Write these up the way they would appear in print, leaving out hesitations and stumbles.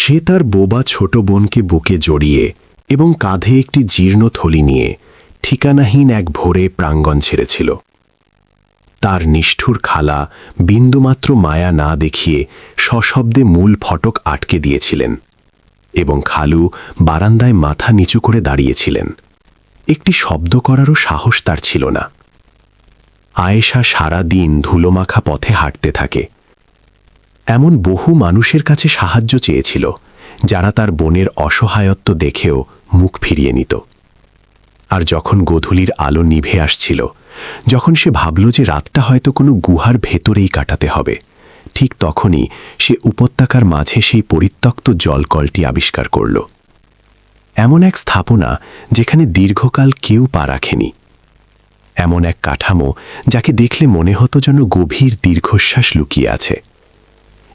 সে তার বোবা ছোট বোনকে বুকে জড়িয়ে এবং কাঁধে একটি জীর্ণ থলি নিয়ে ঠিকানাহীন এক ভোরে প্রাঙ্গণ ছেড়েছিল। তার নিষ্ঠুর খালা বিন্দুমাত্র মায়া না দেখিয়ে সশব্দে মূল ফটক আটকে দিয়েছিলেন এবং খালু বারান্দায় মাথা নিচু করে দাঁড়িয়েছিলেন। একটি শব্দ করারও সাহস তার ছিল না। আয়েশা সারা দিন ধুলোমাখা পথে হাঁটতে থাকে। এমন বহু মানুষের কাছে সাহায্য চেয়েছিল যারা তার বোনের অসহায়ত্ব দেখেও মুখ ফিরিয়ে নিত। আর যখন গোধূলির আলো নিভে আসছিল, যখন সে ভাবল যে রাতটা হয়তো কোনো গুহার ভেতরেই কাটাতে হবে, ঠিক তখনই সে উপত্যকার মাঝে সেই পরিত্যক্ত জলকলটি আবিষ্কার করল। এমন এক স্থাপনা যেখানে দীর্ঘকাল কেউ পা রাখেনি, এমন এক কাঠামো যাকে দেখলে মনে হতো যেন গভীর দীর্ঘশ্বাস লুকিয়ে আছে,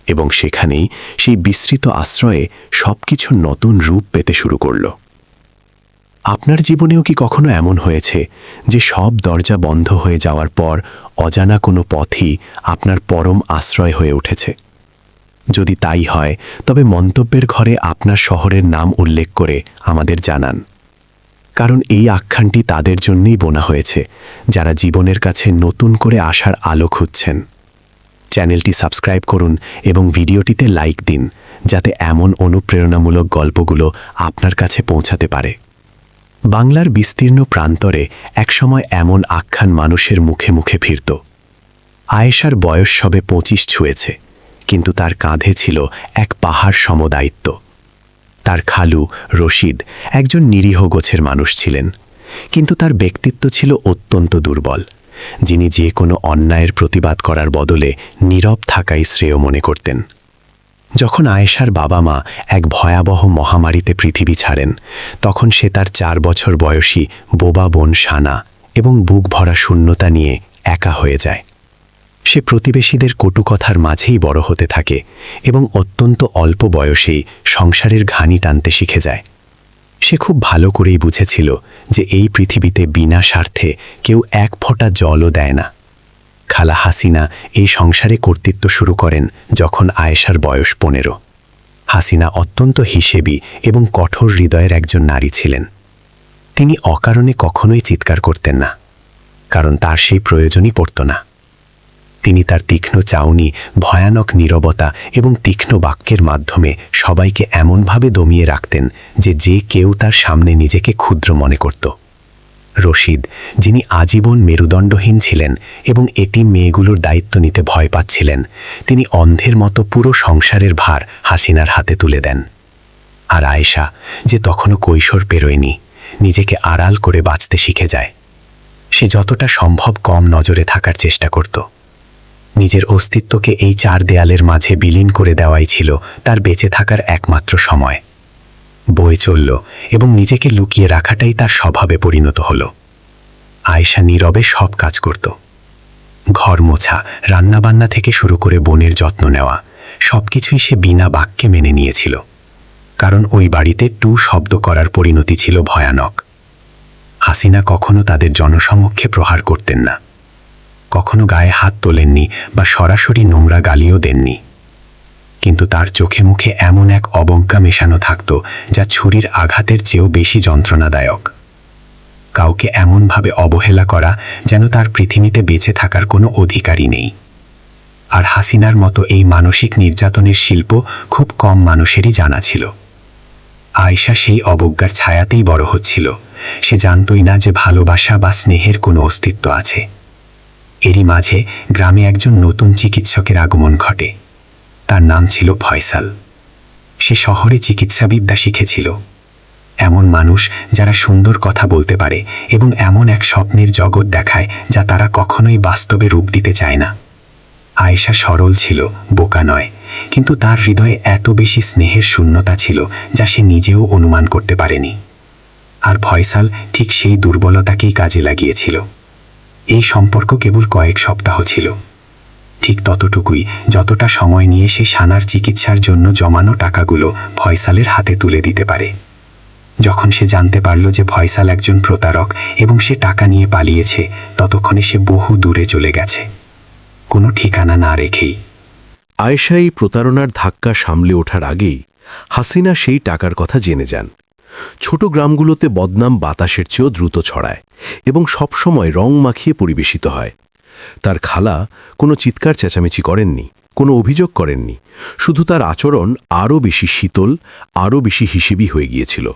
এবং সেখানেই সেই বিস্তৃত আশ্রয়ে সবকিছু নতুন রূপ পেতে শুরু করল। আপনার জীবনেও কি কখনো এমন হয়েছে যে সব দরজা বন্ধ হয়ে যাওয়ার পর অজানা কোনো পথই আপনার পরম আশ্রয় হয়ে উঠেছে? যদি তাই হয়, তবে মন্তব্যের ঘরে আপনার শহরের নাম উল্লেখ করে আমাদের জানান, কারণ এই আখ্যানটি তাদের জন্যই বোনা হয়েছে যারা জীবনের কাছে নতুন করে আসার আলো খুঁজছেন। চ্যানেলটি সাবস্ক্রাইব করুন এবং ভিডিওটিতে লাইক দিন, যাতে এমন অনুপ্রেরণামূলক গল্পগুলো আপনার কাছে পৌঁছাতে পারে। বাংলার বিস্তীর্ণ প্রান্তরে একসময় এমন আখ্যান মানুষের মুখে মুখে ফিরত। আয়েশার বয়স সবে 25 ছুঁয়েছে, কিন্তু তার কাঁধে ছিল এক পাহাড় সম দায়িত্ব। তার খালু রশিদ একজন নিরীহ গোছের মানুষ ছিলেন, কিন্তু তার ব্যক্তিত্ব ছিল অত্যন্ত দুর্বল, যিনি যে কোনো অন্যায়ের প্রতিবাদ করার বদলে নীরব থাকাই শ্রেয় মনে করতেন। যখন আয়েশার বাবা মা এক ভয়াবহ মহামারীতে পৃথিবী ছাড়েন, তখন সে তার 4 বছর বয়সী বোবা বোন শানা এবং বুক ভরা শূন্যতা নিয়ে একা হয়ে যায়। সে প্রতিবেশীদের কটুকথার মাঝেই বড় হতে থাকে এবং অত্যন্ত অল্প বয়সেই সংসারের ঘানি টানতে শিখে যায়। সে খুব ভালো করেই বুঝেছিল যে এই পৃথিবীতে বিনা স্বার্থে কেউ এক ফোঁটা জলও দেয় না। খালা হাসিনা এই সংসারে কর্তৃত্ব শুরু করেন যখন আয়েশার বয়স 15। হাসিনা অত্যন্ত হিসেবি এবং কঠোর হৃদয়ের একজন নারী ছিলেন। তিনি অকারণে কখনোই চিৎকার করতেন না, কারণ তার সেই প্রয়োজনই পড়ত না। তিনি তার তীক্ষ্ণ চাউনি, ভয়ানক নীরবতা এবং তীক্ষ্ণ বাক্যের মাধ্যমে সবাইকে এমনভাবে দমিয়ে রাখতেন যে কেউ তার সামনে নিজেকে ক্ষুদ্র মনে করত। রশিদ, যিনি আজীবন মেরুদণ্ডহীন ছিলেন এবং এতিম মেয়েগুলোর দায়িত্ব নিতে ভয় পাচ্ছিলেন, তিনি অন্ধের মতো পুরো সংসারের ভার হাসিনার হাতে তুলে দেন। আর আয়েশা, যে তখনও কৈশোর পেরোয়নি, নিজেকে আড়াল করে বাঁচতে শিখে যায়। সে যতটা সম্ভব কম নজরে থাকার চেষ্টা করত। নিজের অস্তিত্বকে এই 4 দেয়ালের মাঝে বিলীন করে দেওয়াই ছিল তার বেঁচে থাকার একমাত্র সময়। বয়ে চলল এবং নিজেকে লুকিয়ে রাখাটাই তার স্বভাবে পরিণত হল। আয়েশা নীরবে সব কাজ করত। ঘর মোছা, রান্নাবান্না থেকে শুরু করে বোনের যত্ন নেওয়া, সবকিছুই সে বিনা বাক্যে মেনে নিয়েছিল, কারণ ওই বাড়িতে টু শব্দ করার পরিণতি ছিল ভয়ানক। হাসিনা কখনো তাদের জনসমক্ষে প্রহার করতেন না, কখনো গায়ে হাত তোলেননি বা সরাসরি নোংরা গালিও দেননি, কিন্তু তার চোখে মুখে এমন এক অবজ্ঞা মেশানো থাকত যা ছুরির আঘাতের চেয়েও বেশি যন্ত্রণাদায়ক। কাউকে এমনভাবে অবহেলা করা যেন তার পৃথিবীতে বেঁচে থাকার কোনো অধিকারই নেই। আর হাসিনার মতো এই মানসিক নির্যাতনের শিল্প খুব কম মানুষেরই জানা ছিল। আয়েশা সেই অবজ্ঞার ছায়াতেই বড় হচ্ছিল। সে জানতই না যে ভালোবাসা বা স্নেহের কোনো অস্তিত্ব আছে। এরই মাঝে গ্রামে একজন নতুন চিকিৎসকের আগমন ঘটে। তার নাম ছিল ফয়সাল। সে শহরে চিকিৎসাবিদ্যা শিখেছিল। এমন মানুষ যারা সুন্দর কথা বলতে পারে এবং এমন এক স্বপ্নের জগৎ দেখায় যা তারা কখনোই বাস্তবে রূপ দিতে চায় না। আয়েশা সরল ছিল, বোকা নয়, কিন্তু তার হৃদয়ে এত বেশি স্নেহের শূন্যতা ছিল যা সে নিজেও অনুমান করতে পারেনি। আর ফয়সাল ঠিক সেই দুর্বলতাকেই কাজে লাগিয়েছিল। এই সম্পর্ক কেবল কয়েক সপ্তাহ ছিল, ঠিক ততটুকুই যতটা সময় নিয়ে সে শানার চিকিৎসার জন্য জমানো টাকাগুলো ফয়সালের হাতে তুলে দিতে পারে। যখন সে জানতে পারল যে ফয়সাল একজন প্রতারক এবং সে টাকা নিয়ে পালিয়েছে, ততক্ষণে সে বহু দূরে চলে গেছে, কোনো ঠিকানা না রেখেই। আয়েশা এই প্রতারণার ধাক্কা সামলে ওঠার আগেই হাসিনা সেই টাকার কথা জেনে যান। ছোট গ্রামগুলোতে বদনাম বাতাসের চেয়েও দ্রুত ছড়ায় এবং সবসময় রং মাখিয়ে পরিবেশিত হয়। তার খালা কোনো চিৎকার চেঁচামেচি করেননি, কোনো অভিযোগ করেননি, শুধু তার আচরণ আরও বেশি শীতল, আরও বেশি হিসেবি হয়ে গিয়েছিল।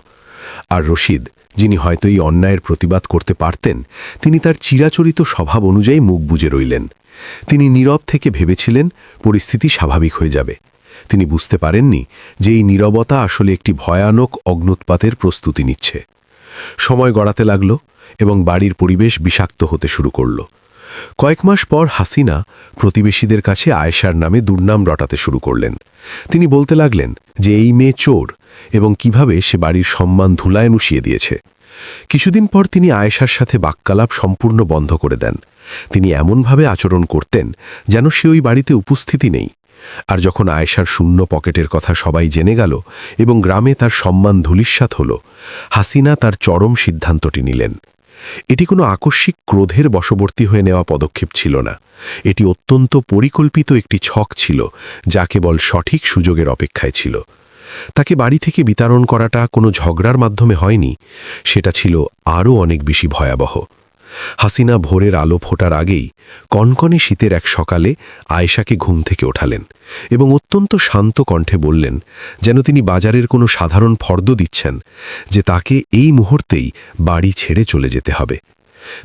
আর রশিদ, যিনি হয়তো এই অন্যায়ের প্রতিবাদ করতে পারতেন, তিনি তার চিরাচরিত স্বভাব অনুযায়ী মুখ বুজে রইলেন। তিনি নীরব থেকে ভেবেছিলেন পরিস্থিতি স্বাভাবিক হয়ে যাবে। তিনি বুঝতে পারেননি যে এই নীরবতা আসলে একটি ভয়ানক অগ্ন্যুৎপাতের প্রস্তুতি নিচ্ছে। সময় গড়াতে লাগল এবং বাড়ির পরিবেশ বিষাক্ত হতে শুরু করল। কয়েক মাস পর হাসিনা প্রতিবেশীদের কাছে আয়েশার নামে দুর্নাম রটাতে শুরু করলেন। তিনি বলতে লাগলেন যে এই মেয়ে চোর এবং কিভাবে সে বাড়ির সম্মান ধুলায় মিশিয়ে দিয়েছে। কিছুদিন পর তিনি আয়েশার সাথে বাক্যালাপ সম্পূর্ণ বন্ধ করে দেন। তিনি এমনভাবে আচরণ করতেন যেন সে ওই বাড়িতে উপস্থিতি নেই। আর যখন আয়েশার শূন্য পকেটের কথা সবাই জেনে গেল এবং গ্রামে তার সম্মান ধূলিসাৎ হল, হাসিনা তার চরম সিদ্ধান্তটি নিলেন। এটি কোনো আকস্মিক ক্রোধের বশবর্তী হয়ে নেওয়া পদক্ষেপ ছিল না। এটি অত্যন্ত পরিকল্পিত একটি ছক ছিল, যা কেবল সঠিক সুযোগের অপেক্ষায় ছিল। তাকে বাড়ি থেকে বিতাড়ন করাটা কোনো ঝগড়ার মাধ্যমে হয়নি, সেটা ছিল আরও অনেক বেশি ভয়াবহ। হাসিনা ভোরের আলো ফোটার আগেই কনকনে শীতের এক সকালে আয়েশাকে ঘুম থেকে ওঠালেন এবং অত্যন্ত শান্ত কণ্ঠে বললেন, যেন তিনি বাজারের কোনো সাধারণ ফর্দ দিচ্ছেন, যে তাকে এই মুহূর্তেই বাড়ি ছেড়ে চলে যেতে হবে।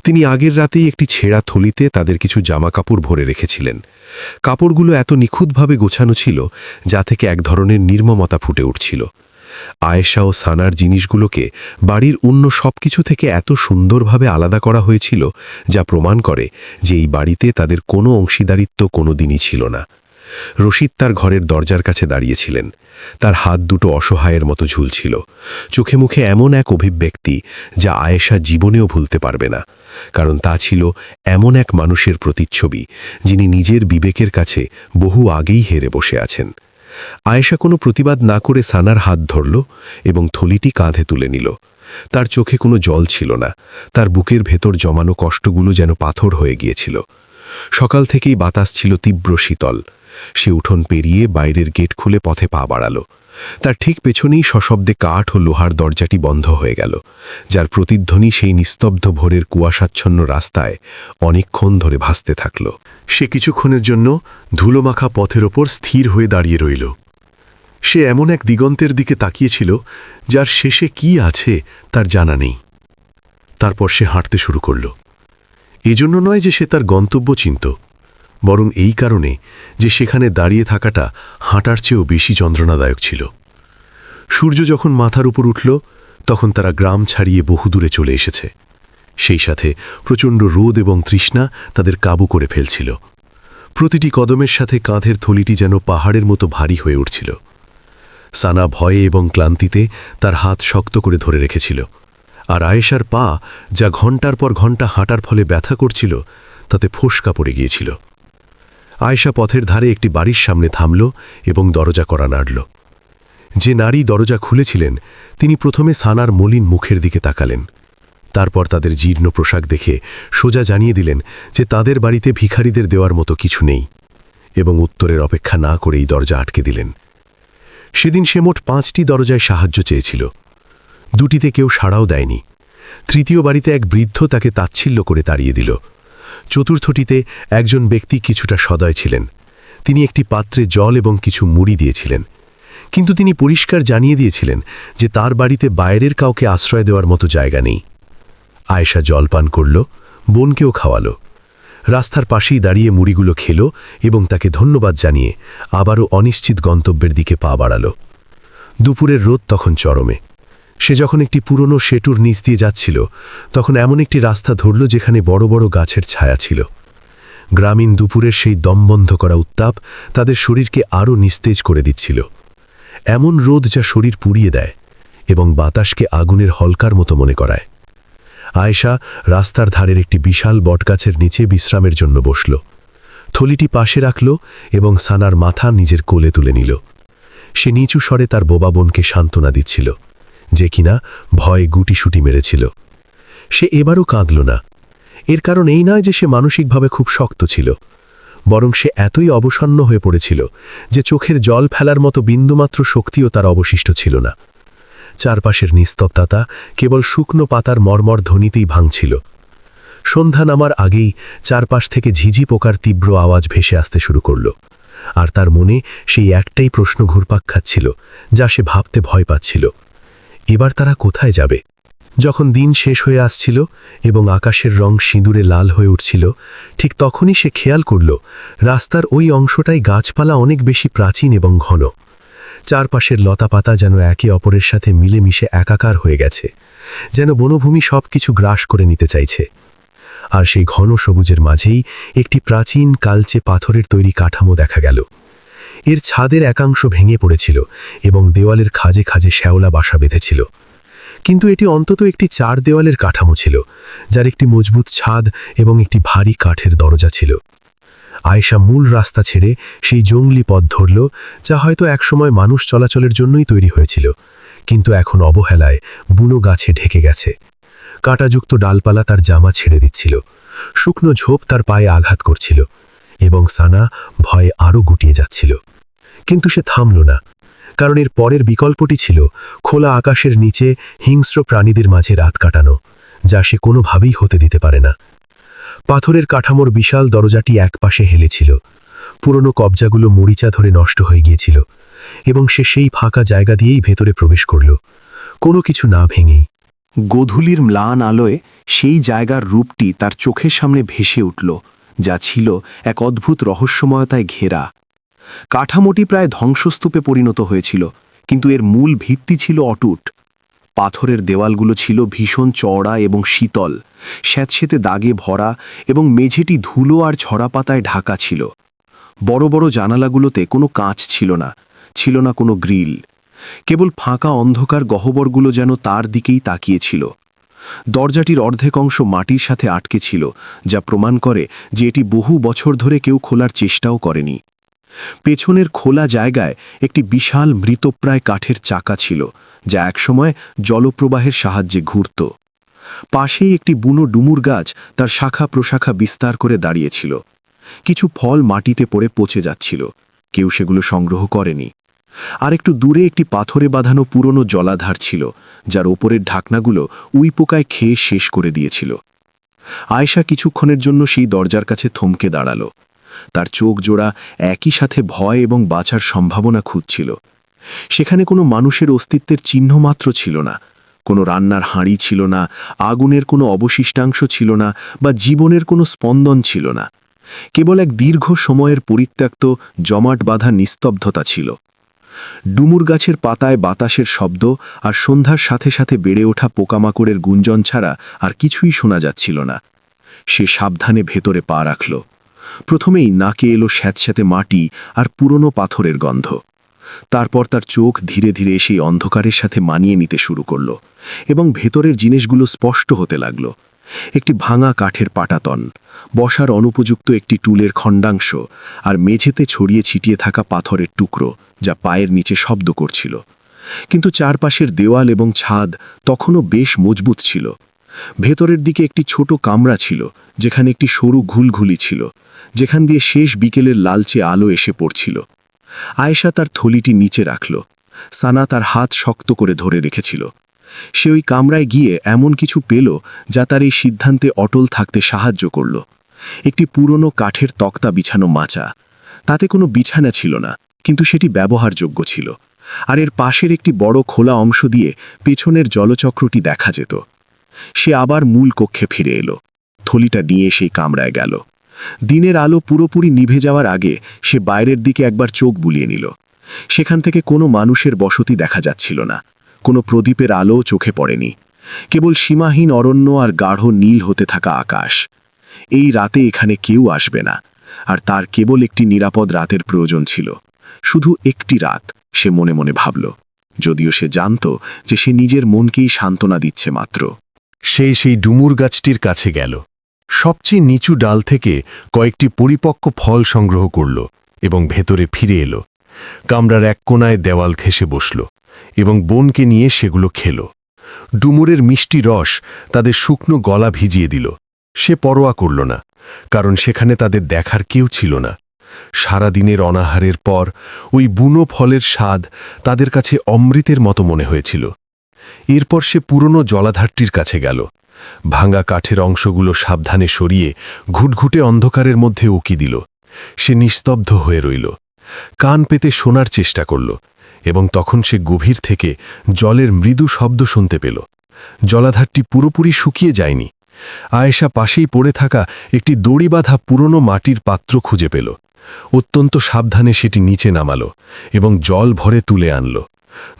তিনি আগের রাতেই একটি ছেঁড়া থলিতে তাদের কিছু জামাকাপড় ভরে রেখেছিলেন। কাপড়গুলো এত নিখুঁতভাবে গোছানো ছিল যা থেকে এক ধরনের নির্মমতা ফুটে উঠছিল। আয়েশা ও সানার জিনিসগুলোকে বাড়ির অন্য সবকিছু থেকে এত সুন্দরভাবে আলাদা করা হয়েছিল, যা প্রমাণ করে যে এই বাড়িতে তাদের কোনো অংশীদারিত্ব কোনো দিনই ছিল না। রশিদ তার ঘরের দরজার কাছে দাঁড়িয়েছিলেন। তার হাত দুটো অসহায়ের মতো ঝুলছিল, চোখে মুখে এমন এক অভিব্যক্তি যা আয়েশা জীবনেও ভুলতে পারবে না, কারণ তা ছিল এমন এক মানুষের প্রতিচ্ছবি যিনি নিজের বিবেকের কাছে বহু আগেই হেরে বসে আছেন। আয়েশা কোনো প্রতিবাদ না করে সানার হাত ধরল এবং থলিটি কাঁধে তুলে নিল। তার চোখে কোনো জল ছিল না, তার বুকের ভেতর জমানো কষ্টগুলো যেন পাথর হয়ে গিয়েছিল। সকাল থেকেই বাতাস ছিল তীব্র শীতল। সে উঠোন পেরিয়ে বাইরের গেট খুলে পথে পা বাড়াল। তার ঠিক পেছনেই সশব্দে কাঠ ও লোহার দরজাটি বন্ধ হয়ে গেল, যার প্রতিধ্বনি সেই নিস্তব্ধ ভোরের কুয়াশাচ্ছন্ন রাস্তায় অনেকক্ষণ ধরে ভাসতে থাকল। সে কিছুক্ষণের জন্য ধুলোমাখা পথের ওপর স্থির হয়ে দাঁড়িয়ে রইল। সে এমন এক দিগন্তের দিকে তাকিয়েছিল যার শেষে কি আছে তার জানা নেই। তারপর সে হাঁটতে শুরু করল। এজন্য নয় যে সে তার গন্তব্য চিনত, বরং এই কারণে যে সেখানে দাঁড়িয়ে থাকাটা হাঁটার চেয়েও বেশি যন্ত্রণাদায়ক ছিল। সূর্য যখন মাথার উপর উঠল, তখন তারা গ্রাম ছাড়িয়ে বহুদূরে চলে এসেছে। সেই সাথে প্রচণ্ড রোদ এবং তৃষ্ণা তাদের কাবু করে ফেলছিল। প্রতিটি কদমের সাথে কাঁধের থলিটি যেন পাহাড়ের মতো ভারী হয়ে উঠছিল। সানা ভয়ে এবং ক্লান্তিতে তার হাত শক্ত করে ধরে রেখেছিল, আর আয়েশার পা, যা ঘণ্টার পর ঘণ্টা হাঁটার ফলে ব্যথা করছিল, তাতে ফোসকা পড়ে গিয়েছিল। আয়েশা পথের ধারে একটি বাড়ির সামনে থামল এবং দরজা কড়া নাড়ল। যে নারী দরজা খুলেছিলেন তিনি প্রথমে সানার মলিন মুখের দিকে তাকালেন। তারপর তাদের জীর্ণ পোশাক দেখে সোজা জানিয়ে দিলেন যে তাদের বাড়িতে ভিখারিদের দেওয়ার মতো কিছু নেই, এবং উত্তরের অপেক্ষা না করেই দরজা আটকে দিলেন। সেদিন সে মোট 5টি দরজায় সাহায্য চেয়েছিল। 2টিতে কেউ সাড়াও দেয়নি। তৃতীয় বাড়িতে এক বৃদ্ধ তাকে তাচ্ছিল্য করে তাড়িয়ে দিল। চতুর্থটিতে একজন ব্যক্তি কিছুটা সদয় ছিলেন। তিনি একটি পাত্রে জল এবং কিছু মুড়ি দিয়েছিলেন, কিন্তু তিনি পরিষ্কার জানিয়ে দিয়েছিলেন যে তার বাড়িতে বাইরের কাউকে আশ্রয় দেওয়ার মতো জায়গা নেই। আয়েশা জল পান করল, বোনকেও খাওয়ালো। রাস্তার পাশেই দাঁড়িয়ে মুড়িগুলো খেল এবং তাকে ধন্যবাদ জানিয়ে আবারও অনিশ্চিত গন্তব্যের দিকে পা বাড়াল। দুপুরের রোদ তখন চরমে। সে যখন একটি পুরনো সেতুর নিচ দিয়ে যাচ্ছিল, তখন এমন একটি রাস্তা ধরল যেখানে বড় বড় গাছের ছায়া ছিল। গ্রামীণ দুপুরের সেই দমবন্ধ করা উত্তাপ তাদের শরীরকে আরও নিস্তেজ করে দিচ্ছিল। এমন রোদ যা শরীর পুড়িয়ে দেয় এবং বাতাসকে আগুনের হলকার মতো মনে করায়। আয়েশা রাস্তার ধারের একটি বিশাল বটগাছের নিচে বিশ্রামের জন্য বসল। থলিটি পাশে রাখল এবং সানার মাথা নিজের কোলে তুলে নিল। সে নিচু স্বরে তার বোবা বোনকে সান্ত্বনা দিচ্ছিল, যে কিনা ভয়ে গুটিসুটি মেরেছিল। সে এবারও কাঁদল না। এর কারণ এই নয় যে সে মানসিকভাবে খুব শক্ত ছিল, বরং সে এতই অবসন্ন হয়ে পড়েছিল যে চোখের জল ফেলার মতো বিন্দুমাত্র শক্তিও তার অবশিষ্ট ছিল না। চারপাশের নিস্তব্ধতা কেবল শুকনো পাতার মর্মর ধ্বনিতেই ভাঙছিল। সন্ধ্যা নামার আগেই চারপাশ থেকে ঝিঝি পোকার তীব্র আওয়াজ ভেসে আসতে শুরু করল, আর তার মনে সেই একটাই প্রশ্ন ঘুরপাক খাচ্ছিল, যা সে ভাবতে ভয় পাচ্ছিল। এবার তারা কোথায় যাবে? যখন দিন শেষ হয়ে আসছিল এবং আকাশের রং সিঁদুরে লাল হয়ে উঠছিল, ঠিক তখনই সে খেয়াল করল রাস্তার ওই অংশটাই গাছপালা অনেক বেশি প্রাচীন এবং ঘন। চারপাশের লতাপাতা যেন একে অপরের সাথে মিলেমিশে একাকার হয়ে গেছে, যেন বনভূমি সবকিছু গ্রাস করে নিতে চাইছে। আর সেই ঘন সবুজের মাঝেই একটি প্রাচীন কালচে পাথরের তৈরি কাঠামো দেখা গেল। এর ছাদের একাংশ ভেঙে পড়েছিল এবং দেওয়ালের খাজে খাজে শ্যাওলা বাসা বেঁধেছিল, কিন্তু এটি অন্তত একটি 4 দেওয়ালের কাঠামো ছিল, যার একটি মজবুত ছাদ এবং একটি ভারী কাঠের দরজা ছিল। আয়েশা মূল রাস্তা ছেড়ে সেই জঙ্গলি পথ ধরল, যা হয়তো একসময় মানুষ চলাচলের জন্যই তৈরি হয়েছিল, কিন্তু এখন অবহেলায় বুনো গাছে ঢেকে গেছে। কাঁটাযুক্ত ডালপালা তার জামা ছেড়ে দিচ্ছিল, শুকনো ঝোপ তার পায়ে আঘাত করছিল, এবং সানা ভয়ে আরও গুটিয়ে যাচ্ছিল। কিন্তু সে থামল না, কারণ এর পরের বিকল্পটি ছিল খোলা আকাশের নিচে হিংস্র প্রাণীদের মাঝে রাত কাটানো, যা সে কোনোভাবেই হতে দিতে পারে না। পাথরের কাঠামোর বিশাল দরজাটি একপাশে হেলেছিল, পুরনো কবজাগুলো মরিচা ধরে নষ্ট হয়ে গিয়েছিল, এবং সে সেই ফাঁকা জায়গা দিয়েই ভেতরে প্রবেশ করল, কোনো কিছু না ভেঙেই। গোধূলির ম্লান আলোয় সেই জায়গার রূপটি তার চোখের সামনে ভেসে উঠল, যা ছিল এক অদ্ভুত রহস্যময়তায় ঘেরা। কাঠামোটি প্রায় ধ্বংসস্তূপে পরিণত হয়েছিল, কিন্তু এর মূল ভিত্তি ছিল অটুট। পাথরের দেওয়ালগুলো ছিল ভীষণ চওড়া এবং শীতল, স্যাঁতসেঁতে দাগে ভরা, এবং মেঝেটি ধুলো আর ঝরা পাতায় ঢাকা ছিল। বড় বড় জানালাগুলোতে কোনো কাঁচ ছিল না, ছিল না কোনো গ্রিল। কেবল ফাঁকা অন্ধকার গহ্বরগুলো যেন তার দিকেই তাকিয়েছিল। দরজাটির অর্ধেক অংশ মাটির সাথে আটকে ছিল, যা প্রমাণ করে যে এটি বহু বছর ধরে কেউ খোলার চেষ্টাও করেনি। পেছনের খোলা জায়গায় একটি বিশাল মৃতপ্রায় কাঠের চাকা ছিল, যা একসময় জলপ্রবাহের সাহায্যে ঘুরত। পাশেই একটি বুনো ডুমুর গাছ তার শাখা প্রশাখা বিস্তার করে দাঁড়িয়েছিল। কিছু ফল মাটিতে পড়ে পচে যাচ্ছিল, কেউ সেগুলো সংগ্রহ করেনি। আর একটু দূরে একটি পাথরে বাঁধানো পুরনো জলাধার ছিল, যার ওপরের ঢাকনাগুলো উইপোকায় খেয়ে শেষ করে দিয়েছিল। আয়েশা কিছুক্ষণের জন্য সেই দরজার কাছে থমকে দাঁড়াল। তার চোখ জোড়া একই সাথে ভয় এবং বাঁচার সম্ভাবনা খুঁজছিল। সেখানে কোনো মানুষের অস্তিত্বের চিহ্ন মাত্র ছিল না, কোনো রান্নার হাঁড়ি ছিল না, আগুনের কোনো অবশিষ্টাংশ ছিল না, বা জীবনের কোনো স্পন্দন ছিল না। কেবল এক দীর্ঘ সময়ের পরিত্যক্ত জমাট বাঁধা নিস্তব্ধতা ছিল। ডুমুর গাছের পাতায় বাতাসের শব্দ আর সন্ধ্যার সাথে সাথে বেড়ে ওঠা পোকামাকড়ের গুঞ্জন ছাড়া আর কিছুই শোনা যাচ্ছিল না। সে সাবধানে ভেতরে পা রাখল। প্রথমেই নাকে এলো স্যাঁতস্যাঁতে মাটি আর পুরনো পাথরের গন্ধ। তারপর তার চোখ ধীরে ধীরে সেই অন্ধকারের সাথে মানিয়ে নিতে শুরু করল, এবং ভেতরের জিনিসগুলো স্পষ্ট হতে লাগল। একটি ভাঙা কাঠের পাটাতন, বসার অনুপযুক্ত একটি টুলের খণ্ডাংশ, আর মেঝেতে ছড়িয়ে ছিটিয়ে থাকা পাথরের টুকরো, যা পায়ের নিচে শব্দ করছিল। কিন্তু চারপাশের দেওয়াল এবং ছাদ তখনও বেশ মজবুত ছিল। ভেতরের দিকে একটি ছোট কামরা ছিল, যেখানে একটি সরু ঘুলঘুলি ছিল, যেখান দিয়ে শেষ বিকেলের লালচে আলো এসে পড়ছিল। আয়েশা তার থলিটি নিচে রাখল। সানা তার হাত শক্ত করে ধরে রেখেছিল। সে ওই কামরায় গিয়ে এমন কিছু পেল যা তার এই সিদ্ধান্তে অটল থাকতে সাহায্য করল। একটি পুরনো কাঠের তক্তা বিছানো মাচা। তাতে কোনো বিছানা ছিল না, কিন্তু সেটি ব্যবহারযোগ্য ছিল, আর এর পাশের একটি বড় খোলা অংশ দিয়ে পেছনের জলচক্রটি দেখা যেত। সে আবার মূল কক্ষে ফিরে এলো, থলিটা নিয়ে সেই কামরায় গেল। দিনের আলো পুরোপুরি নিভে যাওয়ার আগে সে বাইরের দিকে একবার চোখ বুলিয়ে নিল। সেখান থেকে কোনো মানুষের বসতি দেখা যাচ্ছিল না, কোনো প্রদীপের আলোও চোখে পড়েনি। কেবল সীমাহীন অরণ্য আর গাঢ় নীল হতে থাকা আকাশ। এই রাতে এখানে কেউ আসবে না, আর তার কেবল একটি নিরাপদ রাতের প্রয়োজন ছিল। শুধু একটি রাত, সে মনে মনে ভাবল, যদিও সে জানত যে সে নিজের মনকেই সান্ত্বনা দিচ্ছে মাত্র। সেই ডুমুর গাছটির কাছে গেল, সবচেয়ে নিচু ডাল থেকে কয়েকটি পরিপক্ক ফল সংগ্রহ করল এবং ভেতরে ফিরে এলো। কামরার এক কোণায় দেওয়াল ঘেঁষে বসল এবং বোনকে নিয়ে সেগুলো খেল। ডুমুরের মিষ্টি রস তাদের শুকনো গলা ভিজিয়ে দিল, সে পরোয়া করল না, কারণ সেখানে তাদের দেখার কেউ ছিল না। সারাদিনের অনাহারের পর ওই বুনো ফলের স্বাদ তাদের কাছে অমৃতের মতো মনে হয়েছিল। এরপর সে পুরনো জলাধারটির কাছে গেল। ভাঙা কাঠের অংশগুলো সাবধানে সরিয়ে ঘুটঘুটে অন্ধকারের মধ্যে উকি দিল। সে নিস্তব্ধ হয়ে রইল, কান পেতে শোনার চেষ্টা করল, এবং তখন সে গভীর থেকে জলের মৃদু শব্দ শুনতে পেল। জলাধারটি পুরোপুরি শুকিয়ে যায়নি। আয়েশা পাশেই পড়ে থাকা একটি দড়ি বাঁধা পুরনো মাটির পাত্র খুঁজে পেল। অত্যন্ত সাবধানে সেটি নিচে নামাল এবং জল ভরে তুলে আনল।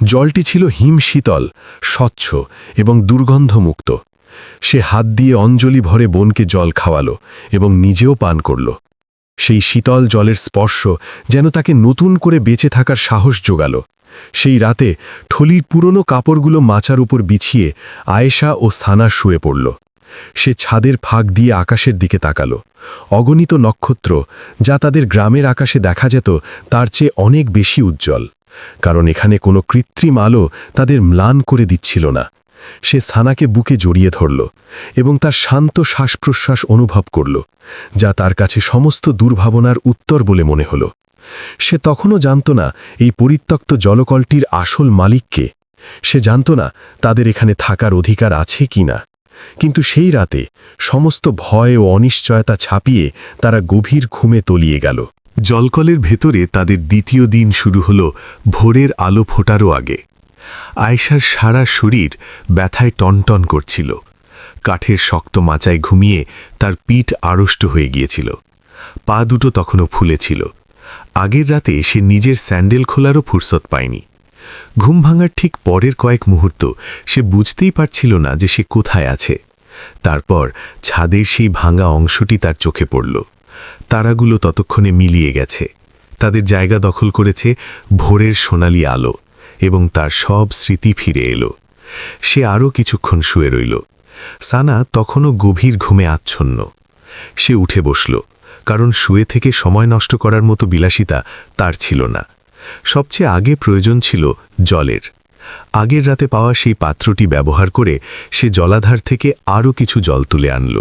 জলটি ছিল হিম শীতল, স্বচ্ছ এবং দুর্গন্ধমুক্ত। সে হাত দিয়ে অঞ্জলি ভরে বোনকে জল খাওয়াল এবং নিজেও পান করল। সেই শীতল জলের স্পর্শ যেন তাকে নতুন করে বেঁচে থাকার সাহস জোগাল। সেই রাতে ঠলির পুরনো কাপড়গুলো মাচার উপর বিছিয়ে আয়েশা ও সানা শুয়ে পড়ল। সে ছাদের ফাঁক দিয়ে আকাশের দিকে তাকাল। অগণিত নক্ষত্র, যা তাদের গ্রামের আকাশে দেখা যেত, তার চেয়ে অনেক বেশি উজ্জ্বল, কারণ এখানে কোনো কৃত্রিম আলো তাদের ম্লান করে দিচ্ছিল না। সে সানাকে বুকে জড়িয়ে ধরল এবং তার শান্ত শ্বাস-প্রশ্বাস অনুভব করল, যা তার কাছে সমস্ত দুর্ভাবনার উত্তর বলে মনে হল। সে তখনও জানত না এই পরিত্যক্ত জলকলটির আসল মালিককে। সে জানত না তাদের এখানে থাকার অধিকার আছে কি না। কিন্তু সেই রাতে সমস্ত ভয় ও অনিশ্চয়তা ছাপিয়ে তারা গভীর ঘুমে তলিয়ে গেল। জলকলের ভেতরে তাদের দ্বিতীয় দিন শুরু হল ভোরের আলো ফোটারও আগে। আয়েশার সারা শরীর ব্যথায় টনটন করছিল। কাঠের শক্ত মাচায় ঘুমিয়ে তার পিঠ আড়ষ্ট হয়ে গিয়েছিল। পা দুটো তখনও ফুলেছিল। আগের রাতে সে নিজের স্যান্ডেল খোলারও ফুরসত পায়নি। ঘুম ভাঙার ঠিক পরের কয়েক মুহূর্ত সে বুঝতেই পারছিল না যে সে কোথায় আছে। তারপর ছাদের সেই ভাঙা অংশটি তার চোখে পড়ল। তারাগুলো ততক্ষণে মিলিয়ে গেছে। তাদের জায়গা দখল করেছে ভোরের সোনালি আলো, এবং তার সব স্মৃতি ফিরে এলো। সে আরও কিছুক্ষণ শুয়ে রইল। সানা তখনও গভীর ঘুমে আচ্ছন্ন। সে উঠে বসল, কারণ শুয়ে থেকে সময় নষ্ট করার মতো বিলাসিতা তার ছিল না। সবচেয়ে আগে প্রয়োজন ছিল জলের। আগের রাতে পাওয়া সেই পাত্রটি ব্যবহার করে সে জলাধার থেকে আরও কিছু জল তুলে আনল।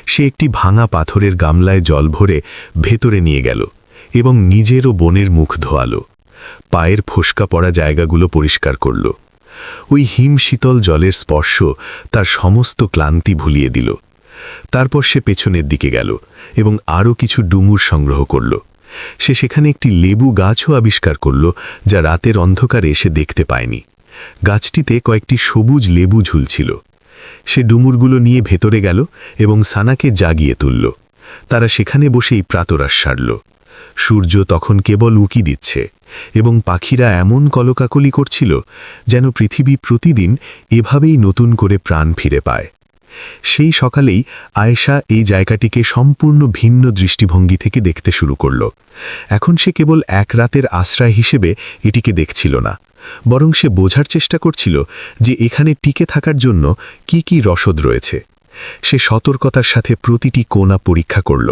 সে একটি ভাঙা পাথরের গামলায় জল ভরে ভেতরে নিয়ে গেল এবং নিজেরও বোনের মুখ ধোয়াল। পায়ের ফোসকা পড়া জায়গাগুলো পরিষ্কার করল। ওই হিম শীতল জলের স্পর্শ তার সমস্ত ক্লান্তি ভুলিয়ে দিল। তারপর সে পেছনের দিকে গেল এবং আরও কিছু ডুমুর সংগ্রহ করল। সে সেখানে একটি লেবু গাছও আবিষ্কার করল, যা রাতের অন্ধকারে সে দেখতে পায়নি। গাছটিতে কয়েকটি সবুজ লেবু ঝুলছিল। সে ডুমুরগুলো নিয়ে ভেতরে গেল এবং সানাকে জাগিয়ে তুলল। তারা সেখানে বসেই প্রাতরাশ সারল। সূর্য তখন কেবল উকি দিচ্ছে এবং পাখিরা এমন কলকাকলি করছিল যেন পৃথিবী প্রতিদিন এভাবেই নতুন করে প্রাণ ফিরে পায়। সেই সকালেই আয়েশা এই জায়গাটিকে সম্পূর্ণ ভিন্ন দৃষ্টিভঙ্গি থেকে দেখতে শুরু করল। এখন সে কেবল এক রাতের আশ্রয় হিসেবে এটিকে দেখছিল না, বরং সে বোঝার চেষ্টা করছিল যে এখানে টিকে থাকার জন্য কি কি রসদ রয়েছে। সে সতর্কতার সাথে প্রতিটি কোণা পরীক্ষা করল।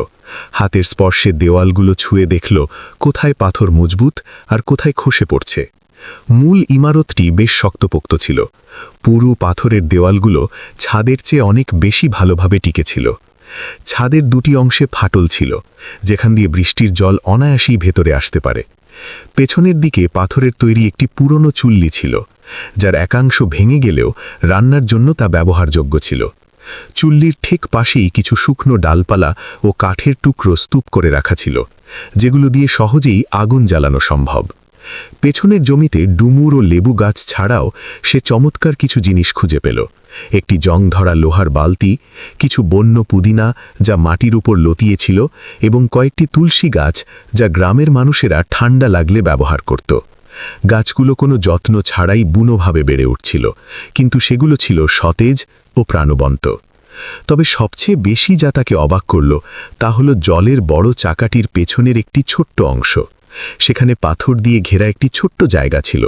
হাতের স্পর্শে দেওয়ালগুলো ছুঁয়ে দেখল কোথায় পাথর মজবুত আর কোথায় খসে পড়ছে। মূল ইমারতটি বেশ শক্তপোক্ত ছিল। পুরু পাথরের দেওয়ালগুলো ছাদের চেয়ে অনেক বেশি ভালোভাবে টিকেছিল। ছাদের দুটি অংশে ফাটল ছিল, যেখান দিয়ে বৃষ্টির জল অনায়াসেই ভেতরে আসতে পারে। পেছনের দিকে পাথরের তৈরি একটি পুরনো চুল্লি ছিল, যার একাংশ ভেঙে গেলেও রান্নার জন্য তা ব্যবহারযোগ্য ছিল। চুল্লির ঠিক পাশেই কিছু শুকনো ডালপালা ও কাঠের টুকরো স্তূপ করে রাখা ছিল, যেগুলো দিয়ে সহজেই আগুন জ্বালানো সম্ভব। পেছনের জমিতে ডুমুর ও লেবু গাছ ছাড়াও সে চমৎকার কিছু জিনিস খুঁজে পেল। একটি জং ধরা লোহার বালতি, কিছু বন্য পুদিনা যা মাটির উপর লতিয়েছিল, এবং কয়েকটি তুলসী গাছ যা গ্রামের মানুষেরা ঠান্ডা লাগলে ব্যবহার করত। গাছগুলো কোনো যত্ন ছাড়াই বুনোভাবে বেড়ে উঠছিল, কিন্তু সেগুলো ছিল সতেজ ও প্রাণবন্ত। তবে সবচেয়ে বেশি যা তাকে অবাক করল তা হল জলের বড় চাকাটির পেছনের একটি ছোট্ট অংশ। সেখানে পাথর দিয়ে ঘেরা একটি ছোট্ট জায়গা ছিল,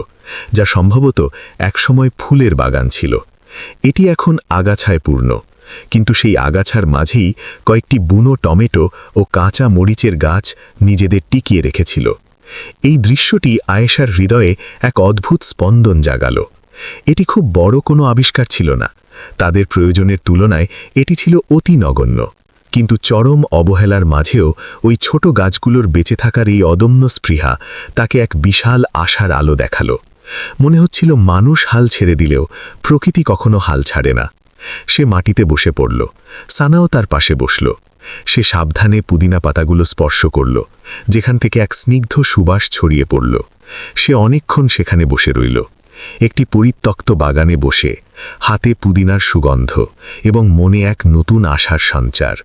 যা সম্ভবত একসময় ফুলের বাগান ছিল। এটি এখন আগাছায় পূর্ণ, কিন্তু সেই আগাছার মাঝেই কয়েকটি বুনো টমেটো ও কাঁচা মরিচের গাছ নিজেদের টিকিয়ে রেখেছিল। এই দৃশ্যটি আয়েশার হৃদয়ে এক অদ্ভুত স্পন্দন জাগাল। এটি খুব বড় কোনো আবিষ্কার ছিল না, তাদের প্রয়োজনের তুলনায় এটি ছিল অতি নগণ্য, কিন্তু চরম অবহেলার মাঝেও ওই ছোট গাছগুলোর বেঁচে থাকার এই অদম্য স্পৃহা তাকে এক বিশাল আশার আলো দেখালো। মনে হচ্ছিল মানুষ হাল ছেড়ে দিলেও প্রকৃতি কখনো হাল ছাড়ে না। সে মাটিতে বসে পড়ল, সানাও তার পাশে বসল। সে সাবধানে পুদিনা পাতাগুলো স্পর্শ করল, যেখান থেকে এক স্নিগ্ধ সুবাস ছড়িয়ে পড়ল। সে অনেকক্ষণ সেখানে বসে রইল, একটি পরিত্যক্ত বাগানে বসে, হাতে পুদিনার সুগন্ধ এবং মনে এক নতুন আশার সঞ্চার,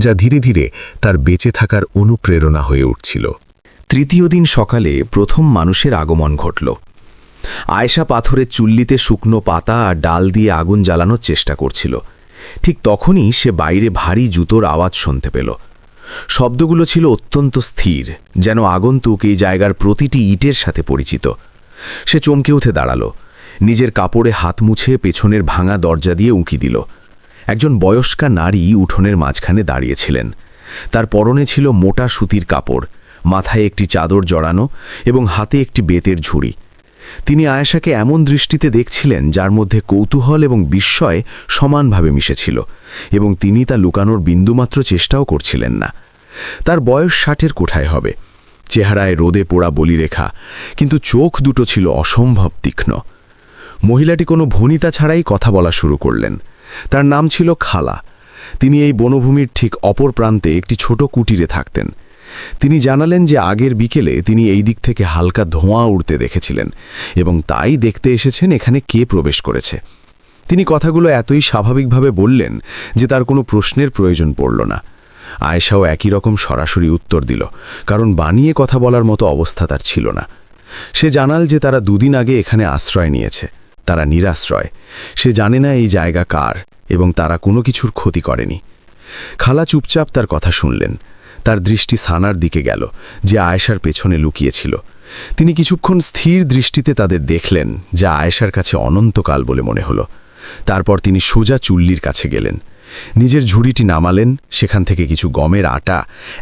যা ধীরে ধীরে তার বেঁচে থাকার অনুপ্রেরণা হয়ে উঠছিল। তৃতীয় দিন সকালে প্রথম মানুষের আগমন ঘটল। আয়েশা পাথরের চুল্লিতে শুকনো পাতা আর ডাল দিয়ে আগুন জ্বালানোর চেষ্টা করছিল। ঠিক তখনই সে বাইরে ভারী জুতোর আওয়াজ শুনতে পেল। শব্দগুলো ছিল অত্যন্ত স্থির, যেন আগন্তুক এই জায়গার প্রতিটি ইটের সাথে পরিচিত। সে চমকে উঠে দাঁড়াল, নিজের কাপড়ে হাত মুছে পেছনের ভাঙা দরজা দিয়ে উঁকি দিল। একজন বয়স্কা নারী উঠোনের মাঝখানে দাঁড়িয়েছিলেন। তার পরনে ছিল মোটা সুতির কাপড়, মাথায় একটি চাদর জড়ানো এবং হাতে একটি বেতের ঝুড়ি। তিনি আয়েশাকে এমন দৃষ্টিতে দেখছিলেন যার মধ্যে কৌতূহল এবং বিস্ময় সমানভাবে মিশেছিল, এবং তিনি তা লুকানোর বিন্দুমাত্র চেষ্টাও করছিলেন না। তার বয়স 60-এর কোঠায় হবে, চেহারায় রোদে পোড়া বলিরেখা, কিন্তু চোখ দুটো ছিল অসম্ভব তীক্ষ্ণ। মহিলাটি কোনো ভনিতা ছাড়াই কথা বলা শুরু করলেন। তার নাম ছিল খালা। তিনি এই বনভূমির ঠিক অপর প্রান্তে একটি ছোট কুটিরে থাকতেন। তিনি জানালেন যে আগের বিকেলে তিনি এই দিক থেকে হালকা ধোঁয়া উড়তে দেখেছিলেন, এবং তাই দেখতে এসেছেন এখানে কে প্রবেশ করেছে। তিনি কথাগুলো এতই স্বাভাবিকভাবে বললেন যে তার কোনো প্রশ্নের প্রয়োজন পড়ল না। আয়েশাও একই রকম সরাসরি উত্তর দিল, কারণ বানিয়ে কথা বলার মতো অবস্থা তার ছিল না। সে জানাল যে তারা দুদিন আগে এখানে আশ্রয় নিয়েছে। তারা নিরাশ্রয়। সে জানে না এই জায়গা কার, এবং তারা কোনো কিছুর ক্ষতি করেনি। খালা চুপচাপ তার কথা শুনলেন। তার দৃষ্টি সানার দিকে গেল, যে আয়েশার পেছনে লুকিয়েছিল। তিনি কিছুক্ষণ স্থির দৃষ্টিতে তাদের দেখলেন, যা আয়েশার কাছে অনন্তকাল বলে মনে হলো। তারপর তিনি সোজা চুল্লির কাছে গেলেন, নিজের ঝুড়িটি নামালেন। সেখান থেকে কিছু গমের আটা,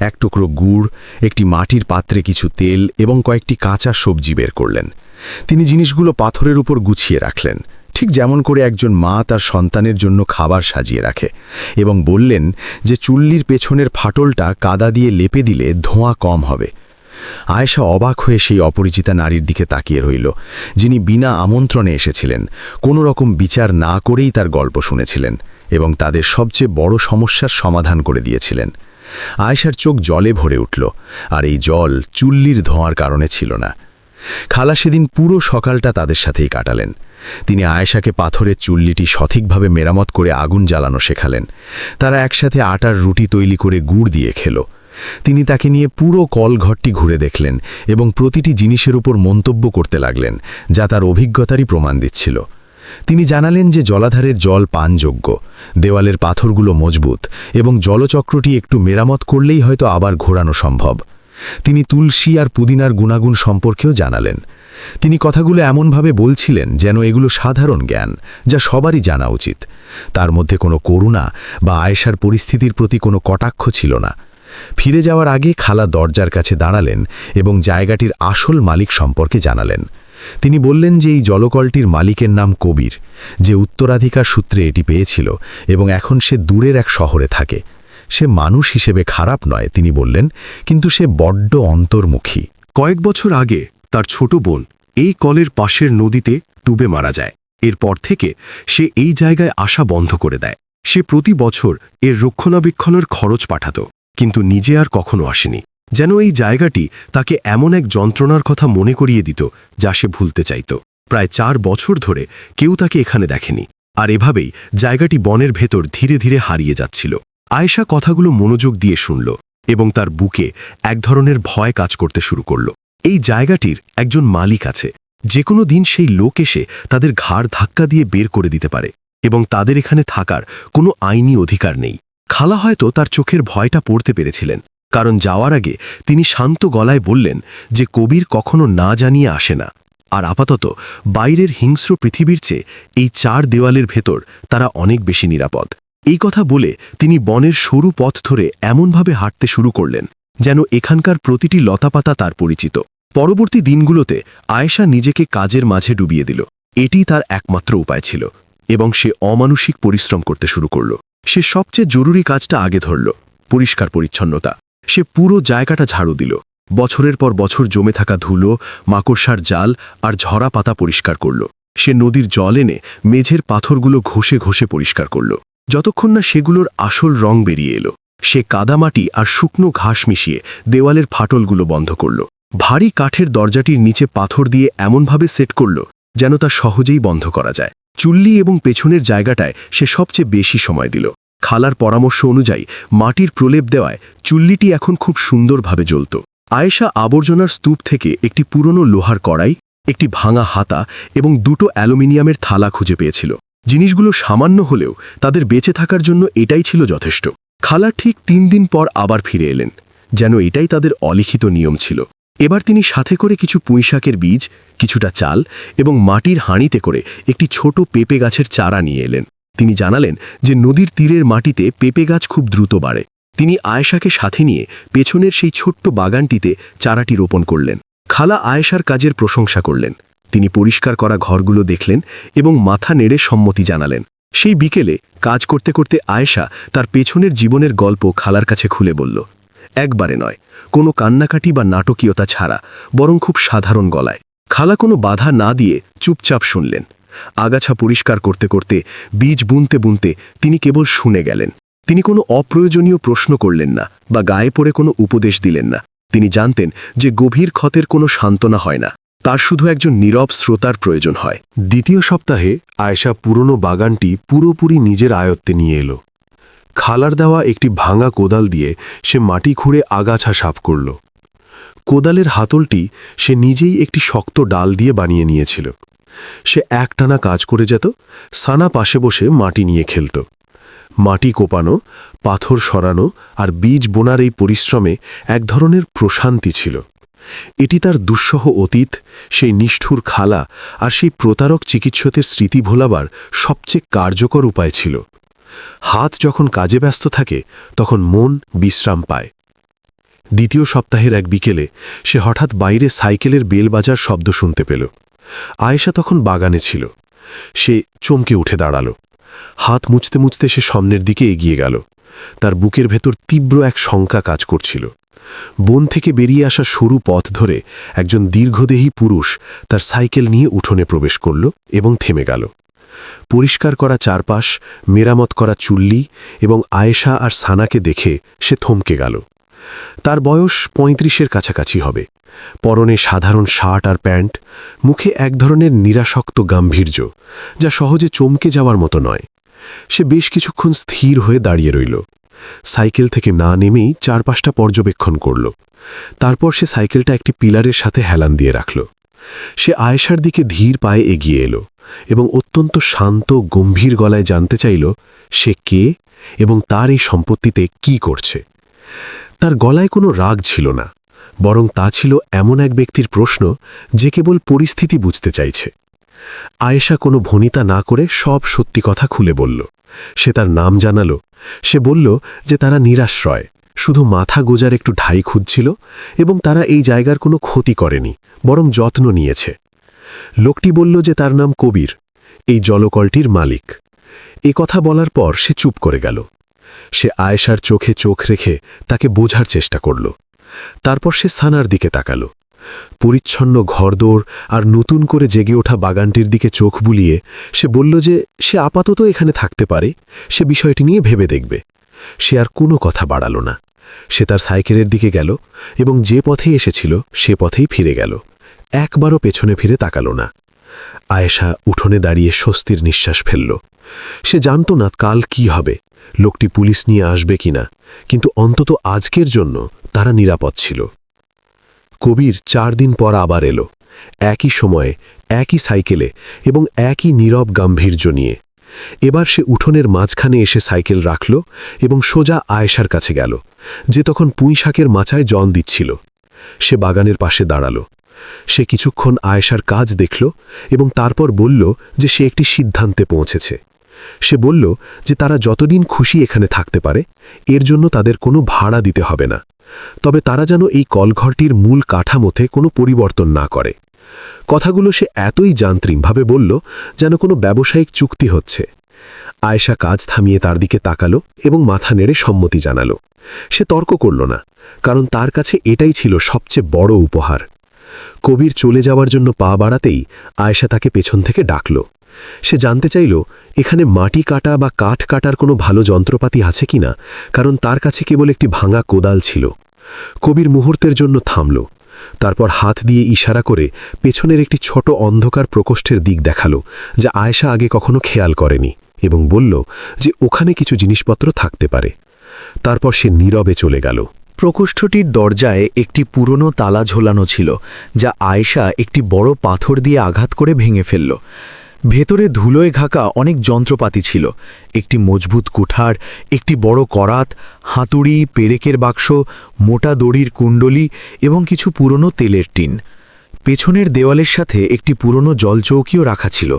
এক টুকরো গুড়, একটি মাটির পাত্রে কিছু তেল এবং কয়েকটি কাঁচা সবজি বের করলেন। তিনি জিনিসগুলো পাথরের উপর গুছিয়ে রাখলেন, ঠিক যেমন করে একজন মা তার সন্তানের জন্য খাবার সাজিয়ে রাখে, এবং বললেন যে চুল্লির পেছনের ফাটলটা কাদা দিয়ে লেপে দিলে ধোঁয়া কম হবে। আয়েশা অবাক হয়ে সেই অপরিচিতা নারীর দিকে তাকিয়ে রইল, যিনি বিনা আমন্ত্রণে এসেছিলেন, কোনো রকম বিচার না করেই তার গল্প শুনেছিলেন এবং তাদের সবচেয়ে বড় সমস্যার সমাধান করে দিয়েছিলেন। আয়েশার চোখ জলে ভরে উঠল, আর এই জল চুল্লির ধোঁয়ার কারণে ছিল না। খালা সেদিন পুরো সকালটা তাদের সাথেই কাটালেন। তিনি আয়েশাকে পাথরের চুল্লিটি সঠিকভাবে মেরামত করে আগুন জ্বালানো শেখালেন। তারা একসাথে আটার রুটি তৈরি করে গুড় দিয়ে খেল। তিনি তাকে নিয়ে পুরো কলঘরটি ঘুরে দেখলেন এবং প্রতিটি জিনিসের উপর মন্তব্য করতে লাগলেন, যা তার অভিজ্ঞতারই প্রমাণ দিচ্ছিল। তিনি জানালেন যে জলাধারের জল পানযোগ্য, দেওয়ালের পাথরগুলো মজবুত, এবং জলচক্রটি একটু মেরামত করলেই হয়তো আবার ঘোরানো সম্ভব। তিনি তুলসী আর পুদিনার গুণাগুণ সম্পর্কেও জানালেন। তিনি কথাগুলো এমনভাবে বলছিলেন যেন এগুলো সাধারণ জ্ঞান, যা সবারই জানা উচিত। তার মধ্যে কোনো করুণা বা আয়েশার পরিস্থিতির প্রতি কোনো কটাক্ষ ছিল না। ফিরে যাওয়ার আগে খালা দরজার কাছে দাঁড়ালেন এবং জায়গাটির আসল মালিক সম্পর্কে জানালেন। তিনি বললেন যে এই জলকলটির মালিকের নাম কবির, যে উত্তরাধিকার সূত্রে এটি পেয়েছিল এবং এখন সে দূরের এক শহরে থাকে। সে মানুষ হিসেবে খারাপ নয়, তিনি বললেন, কিন্তু সে বড্ড অন্তর্মুখী। কয়েক বছর আগে তার ছোট বোন এই কলের পাশের নদীতে ডুবে মারা যায়। এরপর থেকে সে এই জায়গায় আসা বন্ধ করে দেয়। সে প্রতি বছর এর রক্ষণাবেক্ষণের খরচ পাঠাত, কিন্তু নিজে আর কখনো আসেনি। যেন এই জায়গাটি তাকে এমন এক যন্ত্রণার কথা মনে করিয়ে দিত যা সে ভুলতে চাইত। প্রায় 4 বছর ধরে কেউ তাকে এখানে দেখেনি, আর এভাবেই জায়গাটি বনের ভেতর ধীরে ধীরে হারিয়ে যাচ্ছিল। আয়েশা কথাগুলো মনোযোগ দিয়ে শুনল এবং তার বুকে এক ধরনের ভয় কাজ করতে শুরু করল। এই জায়গাটির একজন মালিক আছে, যে কোনো দিন সেই লোক এসে তাদের ঘাড় ধাক্কা দিয়ে বের করে দিতে পারে, এবং তাদের এখানে থাকার কোনো আইনি অধিকার নেই। খালা হয়তো তার চোখের ভয়টা পড়তে পেরেছিলেন, কারণ যাওয়ার আগে তিনি শান্ত গলায় বললেন যে কবির কখনো না জানিয়ে আসে না, আর আপাতত বাইরের হিংস্র পৃথিবীর চেয়ে এই 4 দেওয়ালের ভেতর তারা অনেক বেশি নিরাপদ। এই কথা বলে তিনি বনের সরু পথ ধরে এমনভাবে হাঁটতে শুরু করলেন যেন এখানকার প্রতিটি লতাপাতা তার পরিচিত। পরবর্তী দিনগুলোতে আয়েশা নিজেকে কাজের মাঝে ডুবিয়ে দিল। এটি তার একমাত্র উপায় ছিল, এবং সে অমানুষিক পরিশ্রম করতে শুরু করল। সে সবচেয়ে জরুরি কাজটা আগে ধরল, পরিষ্কার পরিচ্ছন্নতা। সে পুরো জায়গাটা ঝাড়ু দিল, বছরের পর বছর জমে থাকা ধুলো, মাকড়সার জাল আর ঝরা পাতা পরিষ্কার করল। সে নদীর জল এনে মেঝের পাথরগুলো ঘষে ঘষে পরিষ্কার করল, যতক্ষণ না সেগুলোর আসল রং বেরিয়ে এলো। সে কাদামাটি আর শুকনো ঘাস মিশিয়ে দেওয়ালের ফাটলগুলো বন্ধ করল। ভারী কাঠের দরজাটির নিচে পাথর দিয়ে এমনভাবে সেট করল যেন তা সহজেই বন্ধ করা যায়। চুল্লি এবং পেছনের জায়গাটায় সে সবচেয়ে বেশি সময় দিল। খালার পরামর্শ অনুযায়ী মাটির প্রলেপ দেওয়ায় চুল্লিটি এখন খুব সুন্দরভাবে জ্বলত। আয়েশা আবর্জনার স্তূপ থেকে একটি পুরনো লোহার কড়াই, একটি ভাঙা হাতা এবং 2টো অ্যালুমিনিয়ামের থালা খুঁজে পেয়েছিল। জিনিসগুলো সামান্য হলেও তাদের বেঁচে থাকার জন্য এটাই ছিল যথেষ্ট। খালা ঠিক 3 দিন পর আবার ফিরে এলেন, যেন এটাই তাদের অলিখিত নিয়ম ছিল। এবার তিনি সাথে করে কিছু পুঁইশাকের বীজ, কিছুটা চাল এবং মাটির হাঁড়িতে করে একটি ছোট পেঁপে গাছের চারা নিয়ে এলেন। তিনি জানালেন যে নদীর তীরের মাটিতে পেঁপে গাছ খুব দ্রুত বাড়ে। তিনি আয়েশাকে সাথে নিয়ে পেছনের সেই ছোট্ট বাগানটিতে চারাটি রোপণ করলেন। খালা আয়েশার কাজের প্রশংসা করলেন। তিনি পরিষ্কার করা ঘরগুলো দেখলেন এবং মাথা নেড়ে সম্মতি জানালেন। সেই বিকেলে কাজ করতে করতে আয়েশা তার পেছনের জীবনের গল্প খালার কাছে খুলে বলল, একবারে নয়, কোনো কান্নাকাটি বা নাটকীয়তা ছাড়া, বরং খুব সাধারণ গলায়। খালা কোনো বাধা না দিয়ে চুপচাপ শুনলেন। আগাছা পরিষ্কার করতে করতে, বীজ বুনতে বুনতে তিনি কেবল শুনে গেলেন। তিনি কোনো অপ্রয়োজনীয় প্রশ্ন করলেন না বা গায়ে পড়ে কোনো উপদেশ দিলেন না। তিনি জানতেন যে গভীর ক্ষতের কোনো সান্ত্বনা হয় না, তার শুধু একজন নীরব শ্রোতার প্রয়োজন হয়। 2য় সপ্তাহে আয়েশা পুরনো বাগানটি পুরোপুরি নিজের আয়ত্তে নিয়ে এলো। খালার দেওয়া একটি ভাঙা কোদাল দিয়ে সে মাটি খুঁড়ে আগাছা সাফ করল। কোদালের হাতলটি সে নিজেই একটি শক্ত ডাল দিয়ে বানিয়ে নিয়েছিল। সে একটানা কাজ করে যেত, সানা পাশে বসে মাটি নিয়ে খেলত। মাটি কোপানো, পাথর সরানো আর বীজ বোনার এই পরিশ্রমে এক ধরনের প্রশান্তি ছিল। এটি তার দুঃসহ অতীত, সেই নিষ্ঠুর খালা আর সেই প্রতারক চিকিৎসকের স্মৃতি ভোলাবার সবচেয়ে কার্যকর উপায় ছিল। হাত যখন কাজে ব্যস্ত থাকে তখন মন বিশ্রাম পায়। 2য় সপ্তাহের এক বিকেলে সে হঠাৎ বাইরে সাইকেলের বেল বাজার শব্দ শুনতে পেল। আয়েশা তখন বাগানে ছিল। সে চমকে উঠে দাঁড়াল। হাত মুছতে মুছতে সে সামনের দিকে এগিয়ে গেল। তার বুকের ভেতর তীব্র এক শঙ্কা কাজ করছিল। বন থেকে বেরিয়ে আসা সরু পথ ধরে একজন দীর্ঘদেহী পুরুষ তার সাইকেল নিয়ে উঠোনে প্রবেশ করল এবং থেমে গেল। পরিষ্কার করা চারপাশ, মেরামত করা চুল্লি এবং আয়েশা আর সানাকে দেখে সে থমকে গেল। তার বয়স 35-এর কাছাকাছি হবে। পরনে সাধারণ শার্ট আর প্যান্ট, মুখে এক ধরনের নিরাসক্ত গাম্ভীর্য, যা সহজে চমকে যাওয়ার মতো নয়। সে বেশ কিছুক্ষণ স্থির হয়ে দাঁড়িয়ে রইল। সাইকেল থেকে না নেমেই চারপাশটা পর্যবেক্ষণ করল। তারপর সে সাইকেলটা একটি পিলারের সাথে হেলান দিয়ে রাখল। সে আয়েশার দিকে ধীর পায়ে এগিয়ে এলো এবং অত্যন্ত শান্ত গম্ভীর গলায় জানতে চাইল সে কে এবং তার এই সম্পত্তিতে কি করছে। তার গলায় কোনো রাগ ছিল না, বরং তা ছিল এমন এক ব্যক্তির প্রশ্ন যে কেবল পরিস্থিতি বুঝতে চাইছে। আয়েশা কোনো ভনিতা না করে সব সত্যি কথা খুলে বলল। সে তার নাম জানালো। সে বলল যে তারা নিরাশ্রয়, শুধু মাথা গোজার একটু ঠাঁই খুঁজছিল এবং তারা এই জায়গার কোনো ক্ষতি করেনি, বরং যত্ন নিয়েছে। লোকটি বলল যে তার নাম কবির, এই জলকলটির মালিক। এ কথা বলার পর সে চুপ করে গেল। সে আয়েশার চোখে চোখ রেখে তাকে বোঝার চেষ্টা করল। তারপর সে সানার দিকে তাকালো। পরিচ্ছন্ন ঘরদোর আর নতুন করে জেগে ওঠা বাগানটির দিকে চোখ বুলিয়ে সে বলল যে সে আপাতত এখানে থাকতে পারে, সে বিষয়টি নিয়ে ভেবে দেখবে। সে আর কোনো কথা বাড়াল না। সে তার সাইকেলের দিকে গেল এবং যে পথে এসেছিল সে পথেই ফিরে গেল। একবারও পেছনে ফিরে তাকাল না। আয়েশা উঠোনে দাঁড়িয়ে স্বস্তির নিঃশ্বাস ফেলল। সে জানত না কাল কি হবে, লোকটি পুলিশ নিয়ে আসবে কিনা, কিন্তু অন্তত আজকের জন্য তারা নিরাপদ ছিল। কবির 4 দিন পর আবার এলো, একই সময়ে, একই সাইকেলে এবং একই নীরব গাম্ভীর্য নিয়ে। এবার সে উঠোনের মাঝখানে এসে সাইকেল রাখল এবং সোজা আয়েশার কাছে গেল, যে তখন পুঁইশাকের মাচায় জল দিচ্ছিল। সে বাগানের পাশে দাঁড়াল। সে কিছুক্ষণ আয়েশার কাজ দেখল এবং তারপর বলল যে সে একটি সিদ্ধান্তে পৌঁছেছে। সে বলল যে তারা যতদিন খুশি এখানে থাকতে পারে এর জন্য তাদের কোনো ভাড়া দিতে হবে না, তবে তারা যেন এই কলঘরটির মূল কাঠামোতে কোনো পরিবর্তন না করে। কথাগুলো সে এতই যান্ত্রিকভাবে বলল যেন কোনো ব্যবসায়িক চুক্তি হচ্ছে। আয়েশা কাজ থামিয়ে তার দিকে তাকালো এবং মাথা নেড়ে সম্মতি জানালো। সে তর্ক করল না, কারণ তার কাছে এটাই ছিল সবচেয়ে বড় উপহার। কবির চলে যাওয়ার জন্য পা বাড়াতেই আয়েশা তাকে পেছন থেকে ডাকল। সে জানতে চাইল এখানে মাটি কাটা বা কাঠ কাটার কোনো ভালো যন্ত্রপাতি আছে কিনা, কারণ তার কাছে কেবল একটি ভাঙা কোদাল ছিল। কবির মুহূর্তের জন্য থামল, তারপর হাত দিয়ে ইশারা করে পেছনের একটি ছোট অন্ধকার প্রকোষ্ঠের দিক দেখালো, যা আয়েশা আগে কখনো খেয়াল করেনি, এবং বলল যে ওখানে কিছু জিনিসপত্র থাকতে পারে। তারপর সে নীরবে চলে গেল। প্রকোষ্ঠটির দরজায় একটি পুরনো তালা ঝোলানো ছিল, যা আয়েশা একটি বড় পাথর দিয়ে আঘাত করে ভেঙে ফেলল। ভেতরে ধুলোয় ঢাকা অনেক যন্ত্রপাতি ছিল, একটি মজবুত কুঠার, একটি বড় করাত, হাতুড়ি, পেরেকের বাক্স, মোটা দড়ির কুণ্ডলি এবং কিছু পুরনো তেলের টিন। পেছনের দেওয়ালের সাথে একটি পুরনো জলচৌকিও রাখা ছিল।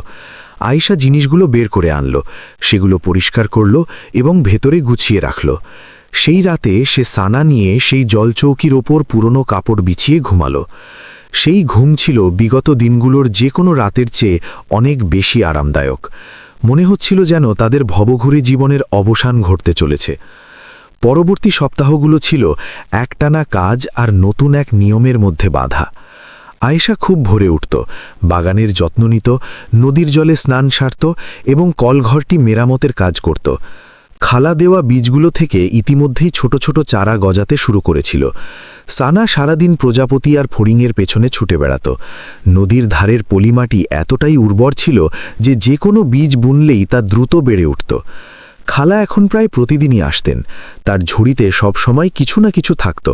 আয়েশা জিনিসগুলো বের করে আনল, সেগুলো পরিষ্কার করল এবং ভেতরে গুছিয়ে রাখল। সেই রাতে সে সানা নিয়ে সেই জলচৌকির ওপর পুরনো কাপড় বিছিয়ে ঘুমালো। সেই ঘুম ছিল বিগত দিনগুলোর যে কোনো রাতের চেয়ে অনেক বেশি আরামদায়ক। মনে হচ্ছিল যেন তাদের ভবঘুরে জীবনের অবসান ঘটতে চলেছে। পরবর্তী সপ্তাহগুলো ছিল একটানা কাজ আর নতুন এক নিয়মের মধ্যে বাঁধা। আয়েশা খুব ভোরে উঠত, বাগানের যত্ন নিত, নদীর জলে স্নান সারত এবং কলঘরটি মেরামতের কাজ করত। খালা দেওয়া বীজগুলো থেকে ইতিমধ্যেই ছোট ছোট চারা গজাতে শুরু করেছিল। সানা সারাদিন প্রজাপতি আর ফড়িংয়ের পেছনে ছুটে বেড়াত। নদীর ধারের পলিমাটি এতটাই উর্বর ছিল যে যে কোনো বীজ বুনলেই তা দ্রুত বেড়ে উঠত। খালা এখন প্রায় প্রতিদিনই আসতেন। তার ঝুড়িতে সবসময় কিছু না কিছু থাকত।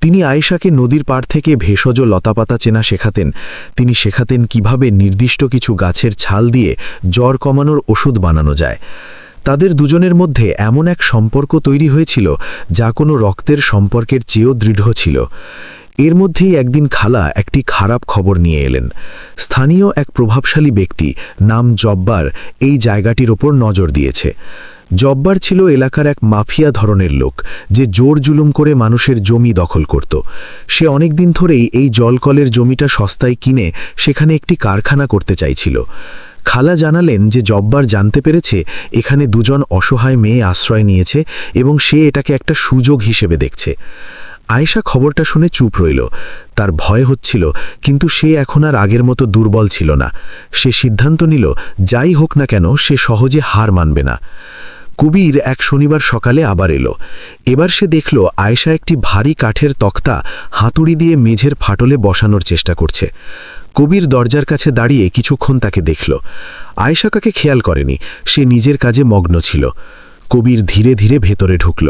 তিনি আয়েশাকে নদীর পাড় থেকে ভেষজ লতাপাতা চেনা শেখাতেন। তিনি শেখাতেন কিভাবে নির্দিষ্ট কিছু গাছের ছাল দিয়ে জ্বর কমানোর ওষুধ বানানো যায়। তাদের দুজনের মধ্যে এমন এক সম্পর্ক তৈরি হয়েছিল যা কোনো রক্তের সম্পর্কের চেয়েও দৃঢ় ছিল। এর মধ্যেই একদিন খালা একটি খারাপ খবর নিয়ে এলেন। স্থানীয় এক প্রভাবশালী ব্যক্তি নাম জব্বার এই জায়গাটির ওপর নজর দিয়েছে। জব্বার ছিল এলাকার এক মাফিয়া ধরনের লোক, যে জোর জুলুম করে মানুষের জমি দখল করত। সে অনেক দিন ধরেই এই জলকলের জমিটা সস্তায় কিনে সেখানে একটি কারখানা করতে চাইছিল। খালা জানালেন যে জব্বার জানতে পেরেছে এখানে দুজন অসহায় মেয়ে আশ্রয় নিয়েছে এবং সে এটাকে একটা সুযোগ হিসেবে দেখছে। আয়েশা খবরটা শুনে চুপ রইল। তার ভয় হচ্ছিল, কিন্তু সে এখন আর আগের মতো দুর্বল ছিল না। সে সিদ্ধান্ত নিল যাই হোক না কেন সে সহজে হার মানবে না। কবির এক শনিবার সকালে আবার এলো। এবার সে দেখল আয়েশা একটি ভারী কাঠের তক্তা হাতুড়ি দিয়ে মেঝের ফাটলে বসানোর চেষ্টা করছে। কবির দরজার কাছে দাঁড়িয়ে কিছুক্ষণ তাকে দেখল। আয়েশা কাকে খেয়াল করেনি, সে নিজের কাজে মগ্ন ছিল। কবির ধীরে ধীরে ভেতরে ঢুকল।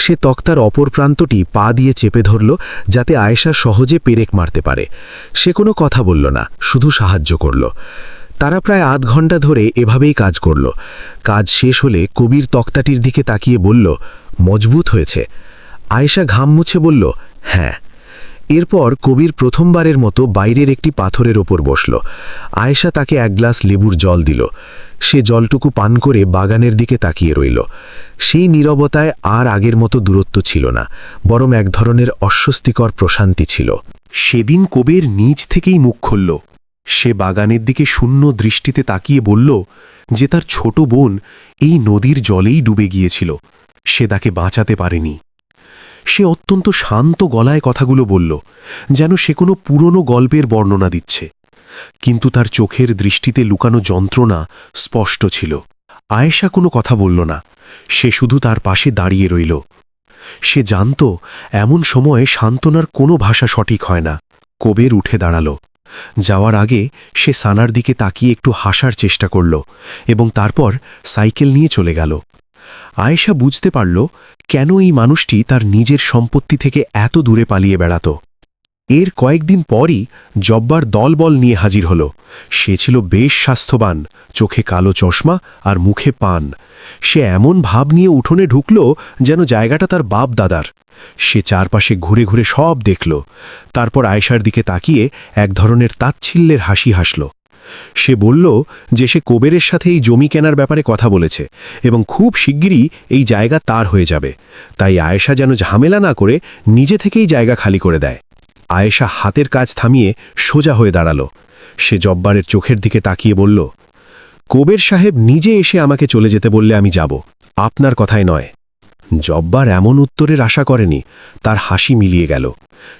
সে তক্তার অপর প্রান্তটি পা দিয়ে চেপে ধরল, যাতে আয়েশা সহজে পেরেক মারতে পারে। সে কোনো কথা বলল না, শুধু সাহায্য করল। তারা প্রায় আধ ঘন্টা ধরে এভাবেই কাজ করল। কাজ শেষ হলে কবির তক্তাটির দিকে তাকিয়ে বলল, মজবুত হয়েছে। আয়েশা ঘাম মুছে বলল, হ্যাঁ। এরপর কবির প্রথমবারের মতো বাইরের একটি পাথরের ওপর বসল। আয়েশা তাকে এক গ্লাস লেবুর জল দিল। সে জলটুকু পান করে বাগানের দিকে তাকিয়ে রইল। সেই নীরবতায় আর আগের মতো দূরত্ব ছিল না, বরং এক ধরনের অস্বস্তিকর প্রশান্তি ছিল। সেদিন কবির নিজ থেকেই মুখ খুলল। সে বাগানের দিকে শূন্য দৃষ্টিতে তাকিয়ে বলল যে তার ছোট বোন এই নদীর জলেই ডুবে গিয়েছিল, সে তাকে বাঁচাতে পারেনি। সে অত্যন্ত শান্ত গলায় কথাগুলো বলল, যেন সে কোনো পুরনো গল্পের বর্ণনা দিচ্ছে, কিন্তু তার চোখের দৃষ্টিতে লুকানো যন্ত্রণা স্পষ্ট ছিল। আয়েশা কোনো কথা বলল না, সে শুধু তার পাশে দাঁড়িয়ে রইল। সে জানত এমন সময়ে সান্ত্বনার কোনো ভাষা সঠিক হয় না। কবির উঠে দাঁড়াল। যাওয়ার আগে সে সানার দিকে তাকিয়ে একটু হাসার চেষ্টা করল এবং তারপর সাইকেল নিয়ে চলে গেল। আয়েশা বুঝতে পারল কেন এই মানুষটি তার নিজের সম্পত্তি থেকে এত দূরে পালিয়ে বেড়াত। এর কয়েকদিন পরই জব্বার দলবল নিয়ে হাজির হল। সে ছিল বেশ স্বাস্থ্যবান, চোখে কালো চশমা আর মুখে পান। সে এমন ভাব নিয়ে উঠোনে ঢুকল যেন জায়গাটা তার বাপ দাদার। সে চারপাশে ঘুরে ঘুরে সব দেখল, তারপর আয়েশার দিকে তাকিয়ে এক ধরনের তাচ্ছিল্যের হাসি হাসল। সে বলল যে সে কবিরের সাথে এই জমি কেনার ব্যাপারে কথা বলেছে এবং খুব শিগগিরই এই জায়গা তার হয়ে যাবে, তাই আয়েশা যেন ঝামেলা না করে নিজে থেকেই জায়গা খালি করে দেয়। আয়েশা হাতের কাজ থামিয়ে সোজা হয়ে দাঁড়াল। সে জব্বারের চোখের দিকে তাকিয়ে বলল, কবির সাহেব নিজে এসে আমাকে চলে যেতে বললে আমি যাব, আপনার কথাই নয়। জব্বার এমন উত্তরের আশা করেনি, তার হাসি মিলিয়ে গেল।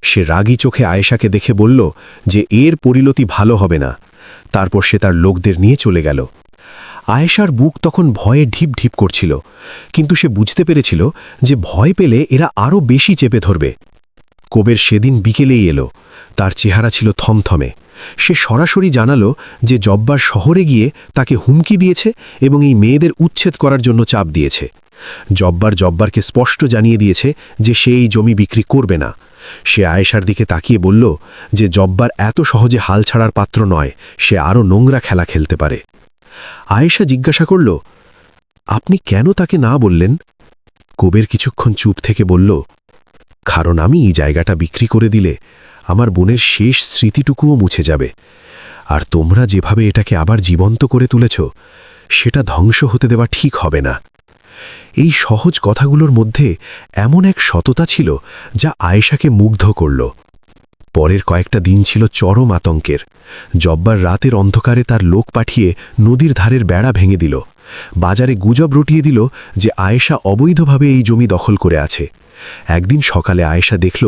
সে রাগী চোখে আয়েশাকে দেখে বলল যে এর পরিণতি ভালো হবে না। তারপর সে তার লোকদের নিয়ে চলে গেল। আয়েশার বুক তখন ভয়ে ঢিপ ঢিপ করছিল, কিন্তু সে বুঝতে পেরেছিল যে ভয় পেলে এরা আরও বেশি চেপে ধরবে। কবির সেদিন বিকেলেই এলো। তার চেহারা ছিল থমথমে। সে সরাসরি জানালো যে জব্বার শহরে গিয়ে তাকে হুমকি দিয়েছে এবং এই মেয়েদের উচ্ছেদ করার জন্য চাপ দিয়েছে। জব্বারকে স্পষ্ট জানিয়ে দিয়েছে যে সে এই জমি বিক্রি করবে না। সে আয়েশার দিকে তাকিয়ে বলল যে জব্বার এত সহজে হাল ছাড়ার পাত্র নয়, সে আরও নোংরা খেলা খেলতে পারে। আয়েশা জিজ্ঞাসা করল, আপনি কেন তাকে না বললেন? কবির কিছুক্ষণ চুপ থেকে বলল, কারণ আমি এই জায়গাটা বিক্রি করে দিলে আমার বোনের শেষ স্মৃতিটুকুও মুছে যাবে, আর তোমরা যেভাবে এটাকে আবার জীবন্ত করে তুলেছ সেটা ধ্বংস হতে দেওয়া ঠিক হবে না। এই সহজ কথাগুলোর মধ্যে এমন এক সততা ছিল যা আয়েশাকে মুগ্ধ করল। পরের কয়েকটা দিন ছিল চরম আতঙ্কের। জব্বার রাতের অন্ধকারে তার লোক পাঠিয়ে নদীর ধারের বেড়া ভেঙে দিল। বাজারে গুজব রটিয়ে দিল যে আয়েশা অবৈধভাবে এই জমি দখল করে আছে। একদিন সকালে আয়েশা দেখল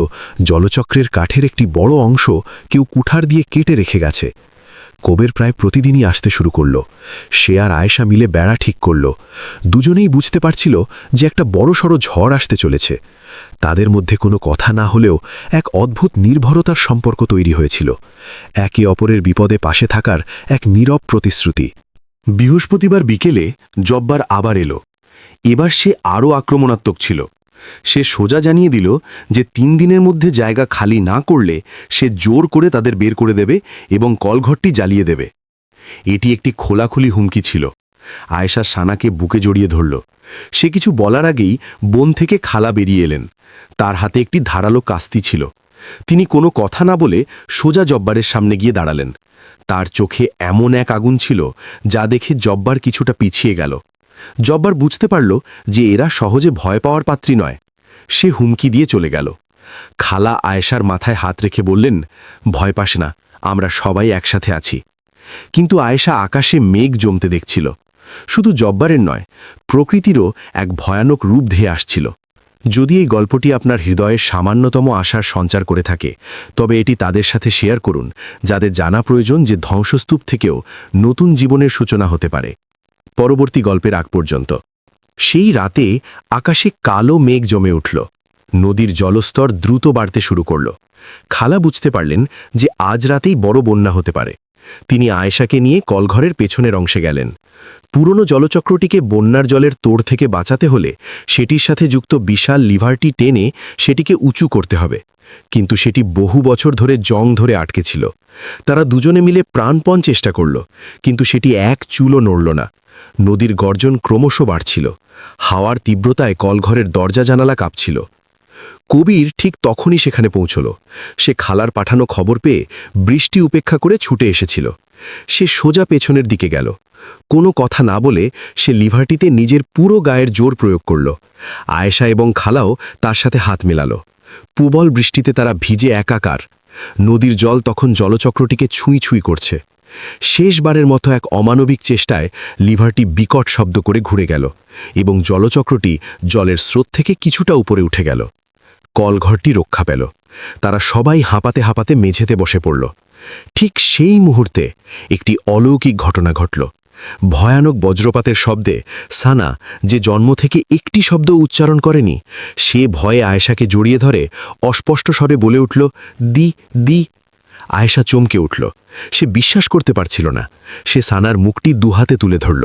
জলচক্রের কাঠের একটি বড় অংশ কেউ কুঠার দিয়ে কেটে রেখে গেছে। কবির প্রায় প্রতিদিনই আসতে শুরু করল। সে আর আয়েশা মিলে বেড়া ঠিক করল। দুজনেই বুঝতে পারছিল যে একটা বড়সড় ঝড় আসতে চলেছে। তাদের মধ্যে কোনো কথা না হলেও এক অদ্ভুত নির্ভরতার সম্পর্ক তৈরি হয়েছিল, একে অপরের বিপদে পাশে থাকার এক নীরব প্রতিশ্রুতি। বৃহস্পতিবার বিকেলে জব্বার আবার এলো। এবার সে আরও আক্রমণাত্মক ছিল। সে সোজা জানিয়ে দিল যে 3 দিনের মধ্যে জায়গা খালি না করলে সে জোর করে তাদের বের করে দেবে এবং কলঘরটি জ্বালিয়ে দেবে। এটি একটি খোলাখুলি হুমকি ছিল। আয়েশা সানাকে বুকে জড়িয়ে ধরল। সে কিছু বলার আগেই বন থেকে খালা বেরিয়ে এলেন। তার হাতে একটি ধারালো কাস্তি ছিল। তিনি কোনো কথা না বলে সোজা জব্বারের সামনে গিয়ে দাঁড়ালেন। তার চোখে এমন এক আগুন ছিল যা দেখে জব্বার কিছুটা পিছিয়ে গেল। জব্বার বুঝতে পারল যে এরা সহজে ভয় পাওয়ার পাত্রী নয়। সে হুমকি দিয়ে চলে গেল। খালা আয়েশার মাথায় হাত রেখে বললেন, ভয় পাস না, আমরা সবাই একসাথে আছি। কিন্তু আয়েশা আকাশে মেঘ জমতে দেখছিল। শুধু জব্বারের নয়, প্রকৃতিরও এক ভয়ানক রূপ ধেয়ে আসছিল। যদি এই গল্পটি আপনার হৃদয়ে সামান্যতম আশার সঞ্চার করে থাকে, তবে এটি তাদের সাথে শেয়ার করুন যাদের জানা প্রয়োজন যে ধ্বংসস্তূপ থেকেও নতুন জীবনের সূচনা হতে পারে। পরবর্তী গল্পের আগ পর্যন্ত। সেই রাতে আকাশে কালো মেঘ জমে উঠল। নদীর জলস্তর দ্রুত বাড়তে শুরু করল। খালা বুঝতে পারলেন যে আজ রাতেই বড় বন্যা হতে পারে। তিনি আয়েশাকে নিয়ে কলঘরের পেছনের অংশে গেলেন। পুরনো জলচক্রটিকে বন্যার জলের তোড় থেকে বাঁচাতে হলে সেটির সাথে যুক্ত বিশাল লিভারটি টেনে সেটিকে উঁচু করতে হবে, কিন্তু সেটি বহু বছর ধরে জং ধরে আটকে ছিল। তারা দুজনে মিলে প্রাণপণ চেষ্টা করল, কিন্তু সেটি এক চুলও নড়ল না। নদীর গর্জন ক্রমশ বাড়ছিল। হাওয়ার তীব্রতায় কলঘরের দরজা জানালা কাঁপছিল। কবির ঠিক তখনই সেখানে পৌঁছল। সে খালার পাঠানো খবর পেয়ে বৃষ্টি উপেক্ষা করে ছুটে এসেছিল। সে সোজা পেছনের দিকে গেল। কোনো কথা না বলে সে লিভারটিতে নিজের পুরো গায়ের জোর প্রয়োগ করল। আয়েশা এবং খালাও তার সাথে হাত মেলালো। প্রবল বৃষ্টিতে তারা ভিজে একাকার। নদীর জল তখন জলচক্রটিকে ছুঁই ছুঁই করছে। শেষবারের মতো এক অমানবিক চেষ্টায় লিভারটি বিকট শব্দ করে ঘুরে গেল এবং জলচক্রটি জলের স্রোত থেকে কিছুটা উপরে উঠে গেল। কলঘরটি রক্ষা পেল। তারা সবাই হাঁপাতে হাঁপাতে মেঝেতে বসে পড়ল। ঠিক সেই মুহূর্তে একটি অলৌকিক ঘটনা ঘটল। ভয়ানক বজ্রপাতের শব্দে সানা, যে জন্ম থেকে একটি শব্দ উচ্চারণ করেনি, সে ভয়ে আয়েশাকে জড়িয়ে ধরে অস্পষ্ট স্বরে বলে উঠল, দি দি। আয়েশা চমকে উঠল। সে বিশ্বাস করতে পারছিল না। সে সানার মুখটি দুহাতে তুলে ধরল।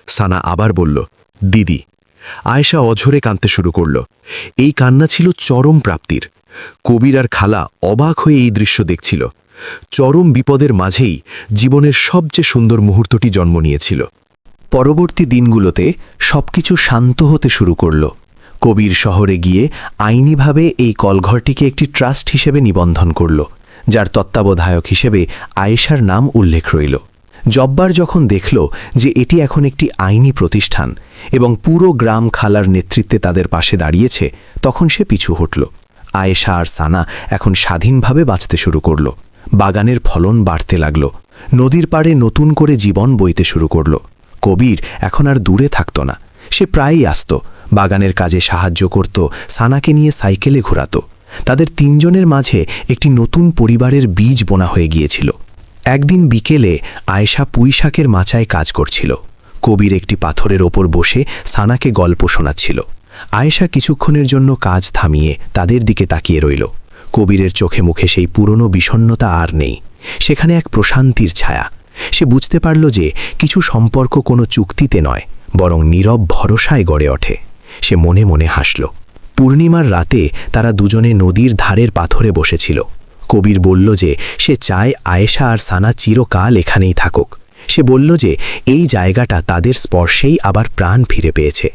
সানা আবার বলল, দিদি। আয়েশা অঝরে কাঁদতে শুরু করল। এই কান্না ছিল চরম প্রাপ্তির। কবির আর খালা অবাক হয়ে এই দৃশ্য দেখছিল। চরম বিপদের মাঝেই জীবনের সবচেয়ে সুন্দর মুহূর্তটি জন্ম নিয়েছিল। পরবর্তী দিনগুলোতে সবকিছু শান্ত হতে শুরু করল। কবির শহরে গিয়ে আইনিভাবে এই কলঘরটিকে একটি ট্রাস্ট হিসেবে নিবন্ধন করল, যার তত্ত্বাবধায়ক হিসেবে আয়েশার নাম উল্লেখ রইল। জব্বার যখন দেখল যে এটি এখন একটি আইনি প্রতিষ্ঠান এবং পুরো গ্রাম খালার নেতৃত্বে তাদের পাশে দাঁড়িয়েছে, তখন সে পিছু হটল। আয়েশা আর সানা এখন স্বাধীনভাবে বাঁচতে শুরু করল। বাগানের ফলন বাড়তে লাগল। নদীর পাড়ে নতুন করে জীবন বইতে শুরু করল। কবির এখন আর দূরে থাকত না। সে প্রায়ই আসত, বাগানের কাজে সাহায্য করত, সানাকে নিয়ে সাইকেলে ঘোরাত। তাদের তিনজনের মাঝে একটি নতুন পরিবারের বীজ বোনা হয়ে গিয়েছিল। একদিন বিকেলে আয়েশা পুঁইশাকের মাচায় কাজ করছিল। কবির একটি পাথরের ওপর বসে সানাকে গল্প শোনাচ্ছিল। আয়েশা কিছুক্ষণের জন্য কাজ থামিয়ে তাদের দিকে তাকিয়ে রইল। কবিরের চোখে মুখে সেই পুরনো বিষণ্ণতা আর নেই, সেখানে এক প্রশান্তির ছায়া। সে বুঝতে পারল যে কিছু সম্পর্ক কোনো চুক্তিতে নয়, বরং নীরব ভরসায় গড়ে ওঠে। সে মনে মনে হাসল। পূর্ণিমার রাতে তারা দুজনে নদীর ধারের পাথরে বসেছিল। কবির বলল যে সে চায় আয়েশা আর সানা চিরকাল এখানেই থাকুক। সে বলল যে এই জায়গাটা তাদের স্পর্শেই আবার প্রাণ ফিরে পেয়েছে।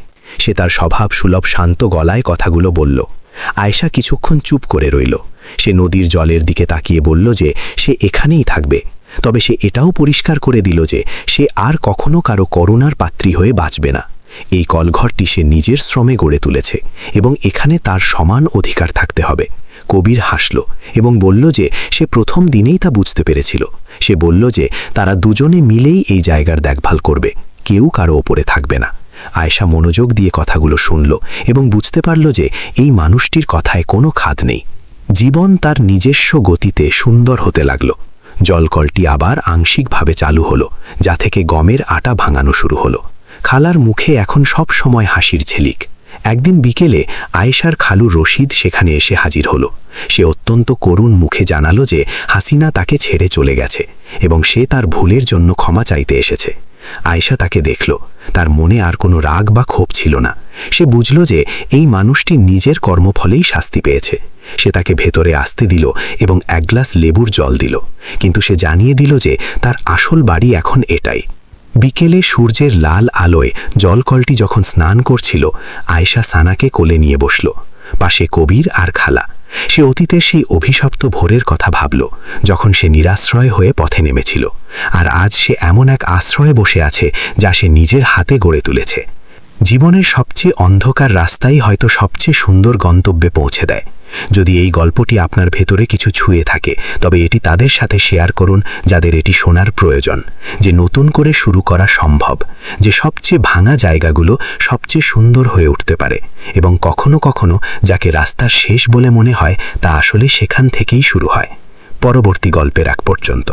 সে তার স্বভাব সুলভ শান্ত গলায় কথাগুলো বলল। আয়েশা কিছুক্ষণ চুপ করে রইল। সে নদীর জলের দিকে তাকিয়ে বলল যে সে এখানেই থাকবে, তবে সে এটাও পরিষ্কার করে দিল যে সে আর কখনো কারো করুণার পাত্রী হয়ে বাঁচবে না। এই কলঘরটি সে নিজের শ্রমে গড়ে তুলেছে এবং এখানে তার সমান অধিকার থাকতে হবে। কবির হাসল এবং বলল যে সে প্রথম দিনেই তা বুঝতে পেরেছিল। সে বলল যে তারা দুজনে মিলেই এই জায়গার দেখভাল করবে, কেউ কারো ওপরে থাকবে না। আয়েশা মনোযোগ দিয়ে কথাগুলো শুনল এবং বুঝতে পারল যে এই মানুষটির কথায় কোনো খাদ নেই। জীবন তার নিজস্ব গতিতে সুন্দর হতে লাগল। জলকলটি আবার আংশিকভাবে চালু হলো, যা থেকে গমের আটা ভাঙানো শুরু হলো। খালার মুখে এখন সব সময় হাসির ঝিলিক। একদিন বিকেলে আয়েশার খালু রশিদ সেখানে এসে হাজির হলো। সে অত্যন্ত করুণ মুখে জানালো যে হাসিনা তাকে ছেড়ে চলে গেছে এবং সে তার ভুলের জন্য ক্ষমা চাইতে এসেছে। আয়েশা তাকে দেখল। তার মনে আর কোনো রাগ বা ক্ষোভ ছিল না। সে বুঝল যে এই মানুষটি নিজের কর্মফলেই শাস্তি পেয়েছে। সে তাকে ভেতরে আসতে দিল এবং এক গ্লাস লেবুর জল দিল, কিন্তু সে জানিয়ে দিল যে তার আসল বাড়ি এখন এটাই। বিকেলে সূর্যের লাল আলোয় জলকলটি যখন স্নান করছিল, আয়েশা সানাকে কোলে নিয়ে বসল। পাশে কবির আর খালা। সে অতীতের সেই অভিশপ্ত ভোরের কথা ভাবল, যখন সে নিরাশ্রয় হয়ে পথে নেমেছিল। আর আজ সে এমন এক আশ্রয়ে বসে আছে যা সে নিজের হাতে গড়ে তুলেছে। জীবনের সবচেয়ে অন্ধকার রাস্তাই হয়তো সবচেয়ে সুন্দর গন্তব্যে পৌঁছে দেয়। যদি এই গল্পটি আপনার ভেতরে কিছু ছুঁয়ে থাকে, তবে এটি তাদের সাথে শেয়ার করুন যাদের এটি শোনার প্রয়োজন। যে নতুন করে শুরু করা সম্ভব, যে সবচেয়ে ভাঙা জায়গাগুলো সবচেয়ে সুন্দর হয়ে উঠতে পারে, এবং কখনো কখনো যাকে রাস্তার শেষ বলে মনে হয় তা আসলে সেখান থেকেই শুরু হয়। পরবর্তী গল্পের আগ পর্যন্ত।